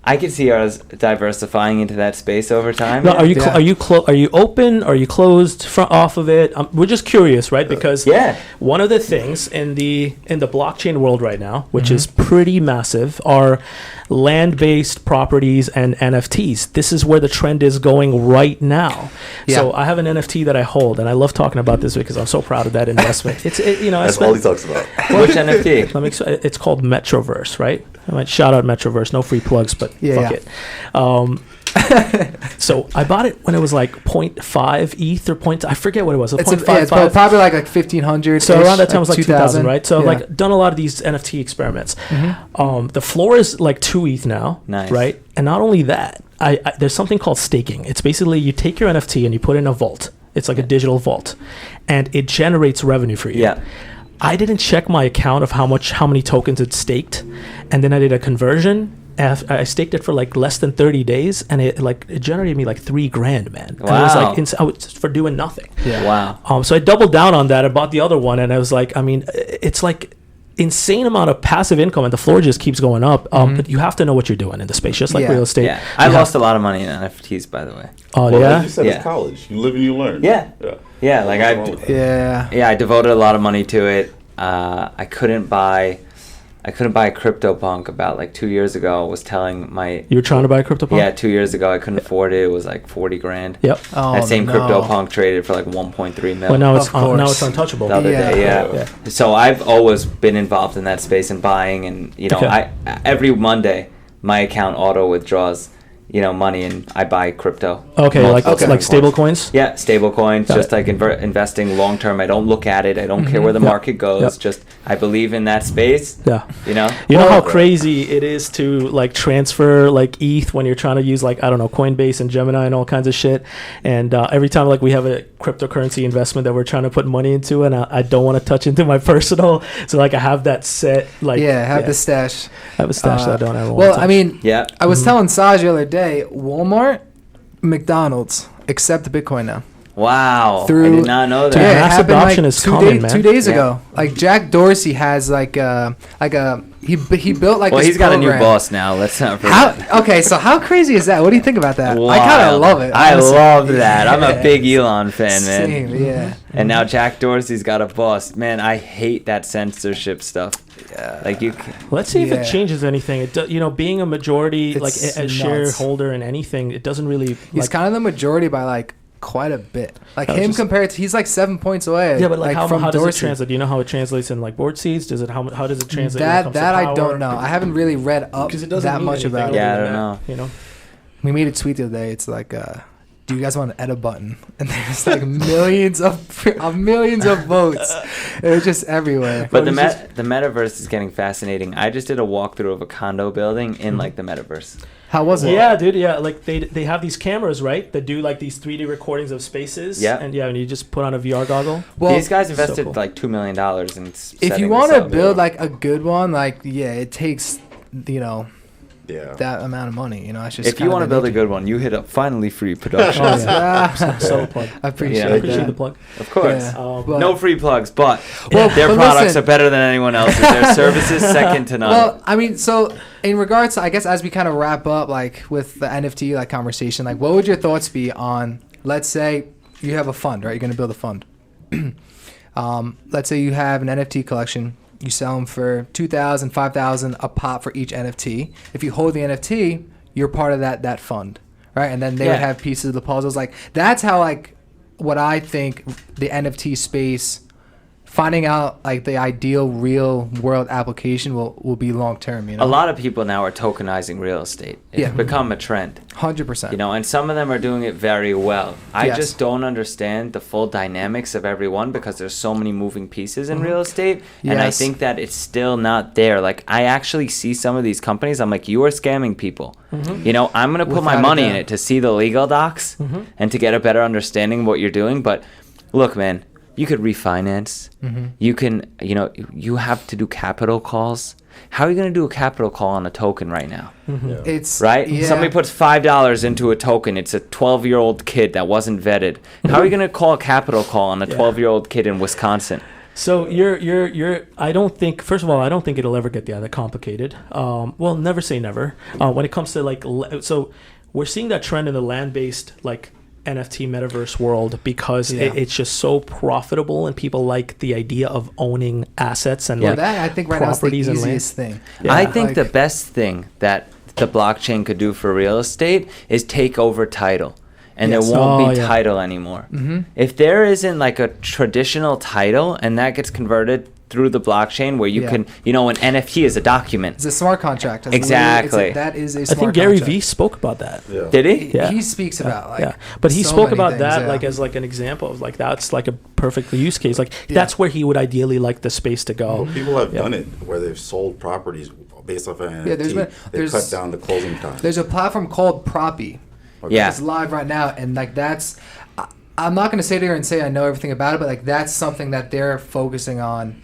I could see us diversifying into that space over time. No, are you Yeah. are you open? Are you closed off of it? We're just curious, right? Because Yeah. one of the things in the blockchain world right now, which is pretty massive, are land-based properties and NFTs. This is where the trend is going right now. Yeah. So I have an NFT that I hold, and I love talking about this because I'm so proud of that investment. That's all he talks about. Which NFT? It's called Metroverse, right? I might shout out Metroverse. No free plugs, but fuck it. So I bought it when it was like 0.5 ETH or I forget what it was. It's 0.55. probably like 1500. So around that time it was like 2000, right? So Yeah. like done a lot of these NFT experiments. The floor is like 2 ETH now, Nice. right? And not only that, I there's something called staking. It's basically you take your NFT and you put it in a vault. It's like a digital vault, and it generates revenue for you. Yeah. I didn't check my account of how many tokens it staked, and then I did a conversion. I staked it for like less than 30 days, and it generated me like $3,000, man. And it was Wow. like for doing nothing. Yeah. Wow. So I doubled down on that. I bought the other one, and I was like, I mean, it's like insane amount of passive income, and the floor just keeps going up. But you have to know what you're doing in the space, just like Yeah. real estate. Yeah. I lost a lot of money in NFTs, by the way. Oh Well, yeah. like you said, Yeah. it's college. You live and you learn. Yeah. Yeah. Yeah, like What's wrong with that? Yeah. I devoted a lot of money to it. I couldn't buy CryptoPunk about like 2 years ago. Was telling my You were trying to buy a CryptoPunk? yeah 2 years ago I couldn't afford it. It was like $40,000. Yep. Oh, That same no. CryptoPunk traded for like 1.3 mil. Well, now Of course. untouchable. the other Yeah. day, yeah. Yeah. So I've always been involved in that space and buying, and Okay. every Monday my account auto withdraws money, and I buy crypto. Okay, Multiple like different stable coins. coins. Yeah, stable coins, Got just it. like investing long term. I don't look at it. I don't care where the Yep. market goes. Yep. Just I believe in that space. Yeah. You know? You know Well, how crazy it is to like transfer like ETH when you're trying to use like, I don't know, Coinbase and Gemini and all kinds of shit. And every time like we have a cryptocurrency investment that we're trying to put money into, and I don't want to touch into my personal. So like I have that set like Have the stash. I have a stash that I don't ever want Well, to touch. I mean, Yeah. I was telling Saj the other day, Walmart, McDonald's accept Bitcoin now. Wow. Through, I did not know that. Yeah, it Mass happened adoption like is common, man. 2 days Yeah. ago. Like Jack Dorsey has he built like Well, this he's got a new program. boss now. Let's not forget. Okay, so how crazy is that? What do you think about that? I kind Wild. of love it. I honestly. love that. I'm a Yeah. big Elon fan, man. Same, yeah. And now Jack Dorsey's got a boss. Man, I hate that censorship stuff. Yeah. Like you. Let's see if Yeah. it changes anything. It being a majority, It's like a nuts. shareholder in anything, it doesn't really. He's like, kind of the majority by like quite a bit. Like I was him just- compared to, he's like 7 points away. yeah, but like from how does Dorsey. it translate? Do you know how it translates in like board seats? Does it how does it translate? when it That comes to that I power? don't know. I haven't really read up 'Cause it doesn't that mean much about anything it. Yeah, I other don't than know. that, You know. We made a tweet the other day. It's like, do you guys want an edit button? And there's like millions of votes. It was just everywhere. But It was just- the metaverse is getting fascinating. I just did a walkthrough of a condo building in like the metaverse. how was it? Yeah, dude. Yeah, like they have these cameras, right? That do like these 3D recordings of spaces. Yeah. And and you just put on a VR goggle. Well, These guys so invested cool. like $2 million in if setting you this want to up. build like a good one, like it takes Yeah. that amount of money. That's just. If you want to build a good one, you hit up Finally Free Oh, Productions. yeah. So plug. I appreciate Yeah. I appreciate that. the plug. Of course. Yeah. But- No free plugs, but Well, their but products listen- are better than anyone else's. Their services second to none. Well, I mean, so in regards to, I guess, as we kind of wrap up, like with the NFT like conversation, like what would your thoughts be on, let's say you have a fund, right? You're going to build a fund. Let's say you have an NFT collection. You sell them for $2,000, $5,000 a pop for each NFT. If you hold the NFT, you're part of that fund, right? And then they would Yeah. have pieces of the puzzles. Like that's how like what I think the NFT space, finding out like the ideal real world application will be long term. a lot of people now are tokenizing real estate. It's Yeah. become a trend. 100%. And some of them are doing it very well. I Yes. just don't understand the full dynamics of every one because there's so many moving pieces in real estate. And I Yes. think that it's still not there. Like, I actually see some of these companies, I'm like, you are scamming people. I'm going to put my Without a money in doubt. it to see the legal docs and to get a better understanding of what you're doing. But look, man, you could refinance. You can, you have to do capital calls. How are you going to do a capital call on a token right now? It's Right? Yeah. Somebody puts $5 into a token. It's a 12-year-old kid that wasn't vetted. How are you going to call a capital call on a 12-year-old kid in Wisconsin? So you're I don't think, first of all, I don't think it'll ever get that complicated. Well, never say never. When it comes to so we're seeing that trend in the land-based like NFT metaverse world because it's just so profitable and people like the idea of owning assets and Yeah. like that I think right now is the properties and land. easiest thing. Yeah. I think Like- the best thing that the blockchain could do for real estate is take over title. And Yes. there won't Oh, be yeah. title anymore. If there isn't like a traditional title and that gets converted through the blockchain where you Yeah. can, an NFT is a document. It's a smart contract. It's Exactly. literally- that is a I smart think Gary contract. Vee spoke about that. Yeah. Did he? Yeah. He speaks about like But he so spoke many about things, that yeah. like as like an example of like that's like a perfect use case. Like that's where he would ideally like the space to go. Well, people have done it where they've sold properties based off an NFT. Yeah, They cut down the closing time. There's a platform called Proppy. Yeah. It's live right now, and like I'm not gonna sit here and say I know everything about it, but like that's something that they're focusing on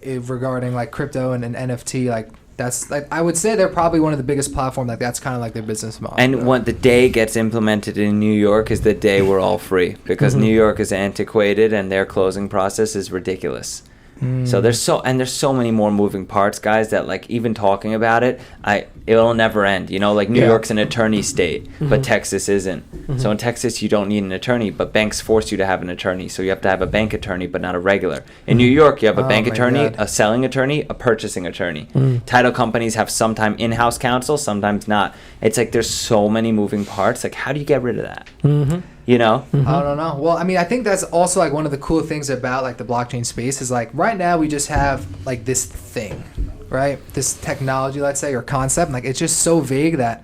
regarding like crypto and NFT. Like that's like I would say they're probably one of the biggest platform. Like that's kind of like their business model. And when the day gets implemented in New York is the day we're all free because New York is antiquated and their closing process is ridiculous. So there's so many more moving parts, guys, that like even talking about it, it'll never end. Like New York's an attorney state, but Texas isn't. So in Texas you don't need an attorney, but banks force you to have an attorney. So you have to have a bank attorney, but not a regular. In New York you have a bank my attorney, God. a selling attorney, a purchasing attorney. Title companies have sometime in-house counsel, sometimes not. It's like there's so many moving parts. Like how do you get rid of that? I don't know. Well, I mean, I think that's also like one of the cool things about like the blockchain space is like right now we just have like this thing, right? This technology, let's say, or concept. And, like it's just so vague that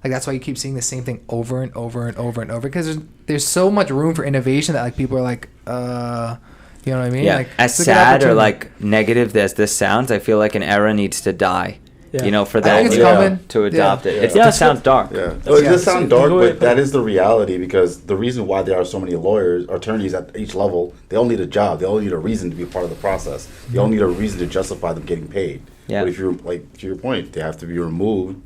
like that's why you keep seeing the same thing over and over and over and over because there's so much room for innovation that like people are like, you know what I mean? Yeah. Like, As it's a good sad or opportunity. like negative as this sounds, I feel like an era needs to die. Yeah. For I that think it's Yeah. coming. to adopt it. It Yeah, sounds dark. Yeah, well, it Yeah. does sound So- dark, go ahead. but that is the reality because the reason why there are so many attorneys at each level, they all need a job. They all need a reason to be part of the process. They all need a reason to justify them getting paid. Yeah. But if you're like to your point, they have to be removed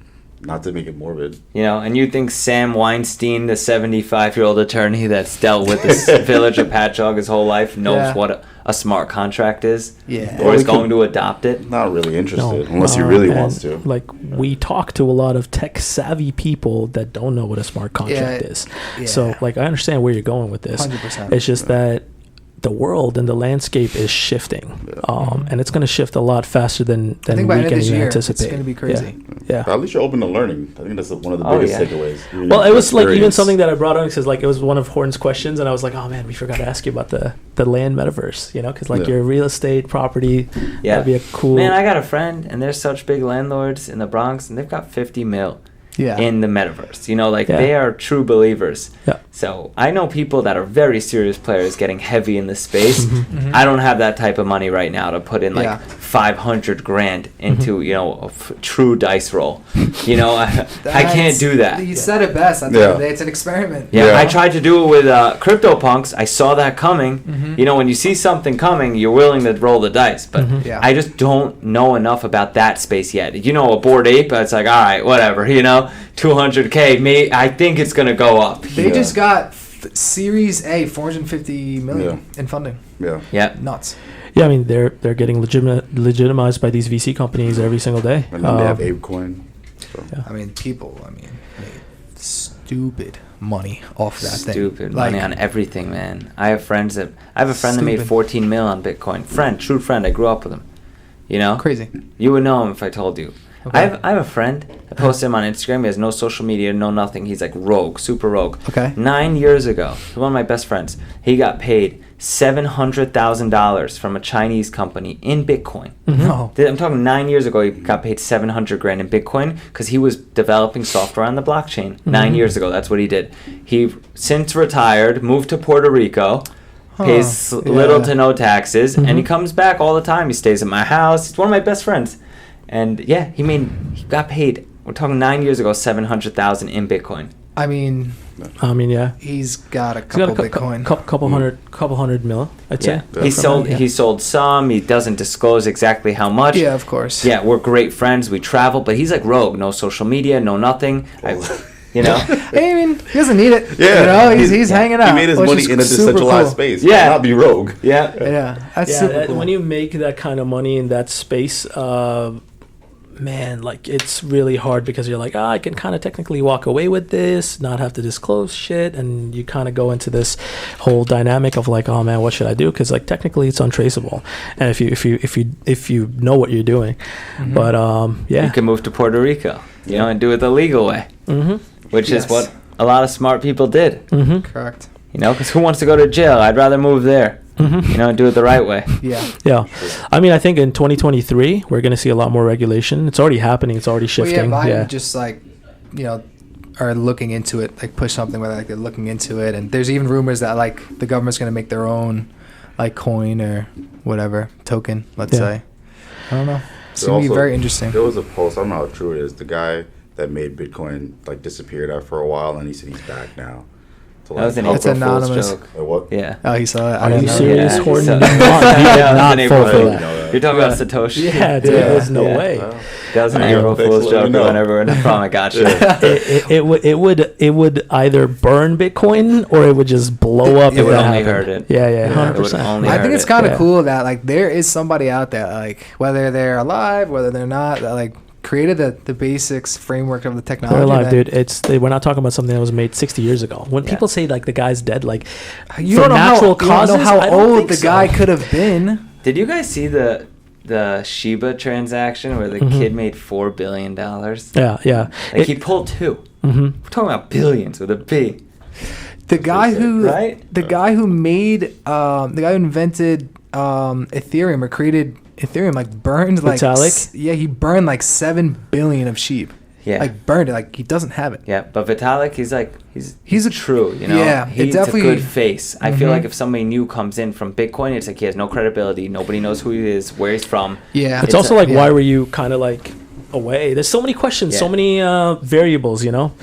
Not to make it morbid. You know, and you think Sam Weinstein, the 75-year-old attorney that's dealt with this village of Patchogue his whole life, knows what a smart contract is? Yeah. Or is going to adopt it? Not really interested, unless he really wants to. Like, we talk to a lot of tech-savvy people that don't know what a smart contract is. Yeah. So, like, I understand where you're going with this. 100%. It's just that the world and the landscape is shifting, and it's going to shift a lot faster than we can even anticipate. It's going to be crazy. Yeah. But at least you're open to learning. I think that's one of the biggest takeaways. Well, it was like even something that I brought on because like it was one of Horton's questions, and I was like, oh man, we forgot to ask you about the land metaverse, you know, because like your real estate property, that'd be a cool. Man, I got a friend, and they're such big landlords in the Bronx, and they've got 50 mil. In the metaverse, you know, like they are true believers. So I know people that are very serious players getting heavy in the space. I don't have that type of money right now to put in like 500 grand into you know a true dice roll. You know, I can't do that. You said it best. At the end of the day, it's an experiment. I tried to do it with CryptoPunks. I saw that coming. You know, when you see something coming, you're willing to roll the dice. But I just don't know enough about that space yet. You know, a Bored Ape, it's like, all right, whatever, you know, 200K. I think it's going to go up. They just got Series A, 450 million in funding. Yeah. Nuts. Yeah, I mean, they're getting legitimized by these VC companies every single day. And then they have ApeCoin. So. I mean, made stupid money off that thing. Stupid money on everything, man. I have a friend that made 14 mil on Bitcoin. True friend. I grew up with him. You know? Crazy. You would know him if I told you. Okay. I have a friend. I posted him on Instagram. He has no social media, no nothing. He's like rogue, super rogue. Okay. 9 years ago, one of my best friends, he got paid $700,000 from a Chinese company in Bitcoin. No. I'm talking 9 years ago. He got paid 700 grand in Bitcoin because he was developing software on the blockchain. 9 years ago, that's what he did. He since retired, moved to Puerto Rico. Pays little to no taxes, and he comes back all the time. He stays at my house. He's one of my best friends. And he got paid. We're talking 9 years ago, 700,000 in Bitcoin. I mean, yeah. He's got a couple Bitcoin, couple hundred mil. I'd say. He sold some. He doesn't disclose exactly how much. Yeah, of course. Yeah, we're great friends. We travel, but he's like rogue. No social media, no nothing. You know, I mean, he doesn't need it. Yeah, you know, he's hanging out. He made his money in a decentralized space. Yeah, not be rogue. Yeah, that's super cool. When you make that kind of money in that space, man, like it's really hard because you're like, I can kind of technically walk away with this, not have to disclose shit, and you kind of go into this whole dynamic of like, oh man, what should I do? Because like technically it's untraceable, and if you know what you're doing, but you can move to Puerto Rico, you know, and do it the legal way, which is what a lot of smart people did. Correct. You know, because who wants to go to jail? I'd rather move there. You know, do it the right way. Yeah. I mean, I think in 2023 we're going to see a lot more regulation. It's already happening. It's already shifting. Biden just like, you know, are looking into it, like push something where like they're looking into it, and there's even rumors that like the government's going to make their own like coin or whatever token. Let's say. I don't know. It's going to be very interesting. There was a post. I don't know how true it is. The guy that made Bitcoin like disappeared after a while, and he said he's back now. That was an It's anonymous. joke. What? Yeah. Oh, he saw it. Are you serious? Horton did not fall for that. You're talking about Satoshi? Yeah, dude, there's no way. That was an April Fool's joke. Whenever no problem, I got you. It would either burn Bitcoin or it would just blow up. It would only hurt it. Yeah, 100%. I think it's kind of cool that like there is somebody out there, like whether they're alive, whether they're not, that like created the basics framework of the technology. They're alive, dude. We're not talking about something that was made 60 years ago. When people say like the guy's dead, like you don't know natural causes, you don't know how old the guy could have been. Did you guys see the Shiba transaction where the kid made $4 billion? Yeah. Like he pulled two. We're talking about billions with a B. The guy who invented Ethereum or created Ethereum like burned like Vitalik? He burned like 7 billion of sheep. Yeah, like burned it. Like he doesn't have it. Yeah, but Vitalik, he's a true. You know, he's a good face. I feel like if somebody new comes in from Bitcoin, it's like he has no credibility. Nobody knows who he is, where he's from. Yeah, it's also why were you kind of like away? There's so many questions, so many variables. You know.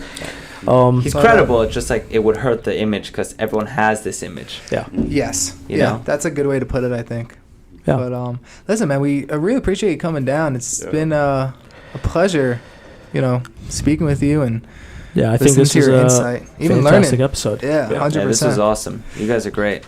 He's credible. It's just like it would hurt the image because everyone has this image. Yeah. Yes. You know? That's a good way to put it, I think. Yeah. But listen, man, I really appreciate you coming down. It's been a pleasure speaking with you and I think this is a fantastic episode. Yeah, 100%. Yeah, this was awesome. You guys are great.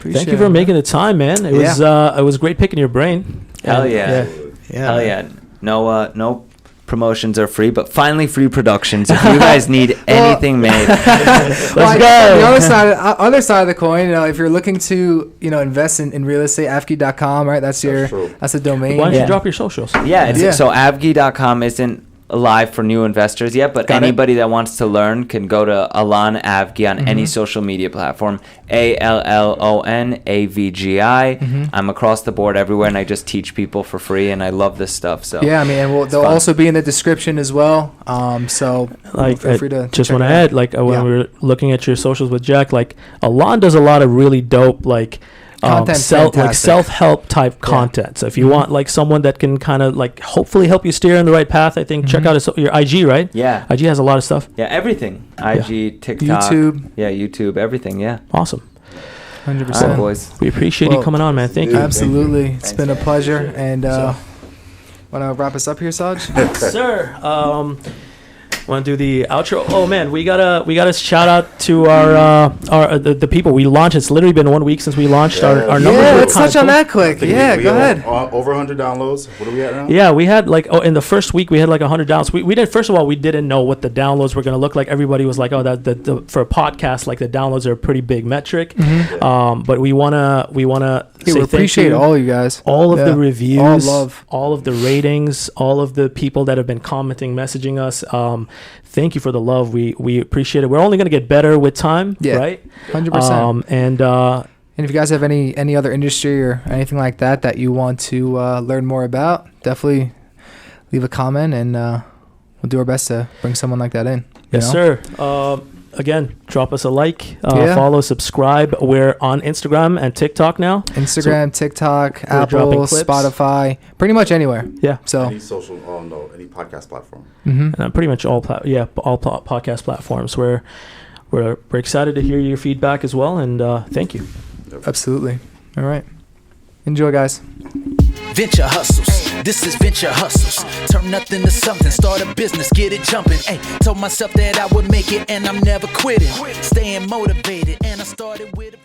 Thank you for making the time, man. It was great picking your brain. Hell yeah. Hell yeah. No promotions are free, but finally free productions. If you guys need anything made, let's go. The other side of the coin, if you're looking to invest in real estate, avgi.com, right? That's the domain. Why don't you drop your socials? So avgi.com isn't live for new investors yet, but anybody that wants to learn can go to Allon Avgi on any social media platform. ALLON AVGI. I'm across the board everywhere, and I just teach people for free, and I love this stuff. So and they'll also be in the description as well. So feel free to just want to add, when we were looking at your socials with Jack, Allon does a lot of really dope self-help type content. So if you want someone that can kind of hopefully help you steer in the right path, I think check out your IG, right? Yeah. IG has a lot of stuff. Yeah, everything. IG, TikTok, YouTube. Yeah, YouTube, everything. Yeah. Awesome. 100%. All right, boys. We appreciate you coming on, man. Thank you. Absolutely. It's been a pleasure. And want to wrap us up here, Saj? Sir. Want to do the outro? Oh man, we gotta shout out to the people we launched. It's literally been 1 week since we launched our numbers. Yeah, let's touch on that quick. Yeah, go ahead. Over 100 downloads. What are we at now? Yeah, we had in the first week we had 100 downloads. We did, first of all, we didn't know what the downloads were gonna look like. Everybody was like, that for a podcast, the downloads are a pretty big metric. But we wanna say we appreciate all you guys, all of the reviews, all of the ratings, all of the people that have been commenting, messaging us. Thank you for the love. We appreciate it. We're only going to get better with time, right? 100%. And if you guys have any other industry or anything like that you want to learn more about, definitely leave a comment, and we'll do our best to bring someone like that in. Yes, sir. Again, drop us a like, follow, subscribe. We're on Instagram and TikTok now. Instagram, TikTok, Apple, Spotify, pretty much anywhere. Yeah. So any social, any podcast platform. And pretty much all podcast platforms. We're excited to hear your feedback as well, and thank you. Absolutely. All right. Enjoy, guys. Venture hustles, this is venture hustles. Turn nothing to something, start a business, get it jumping. Ay, told myself that I would make it and I'm never quitting. Staying motivated and I started with a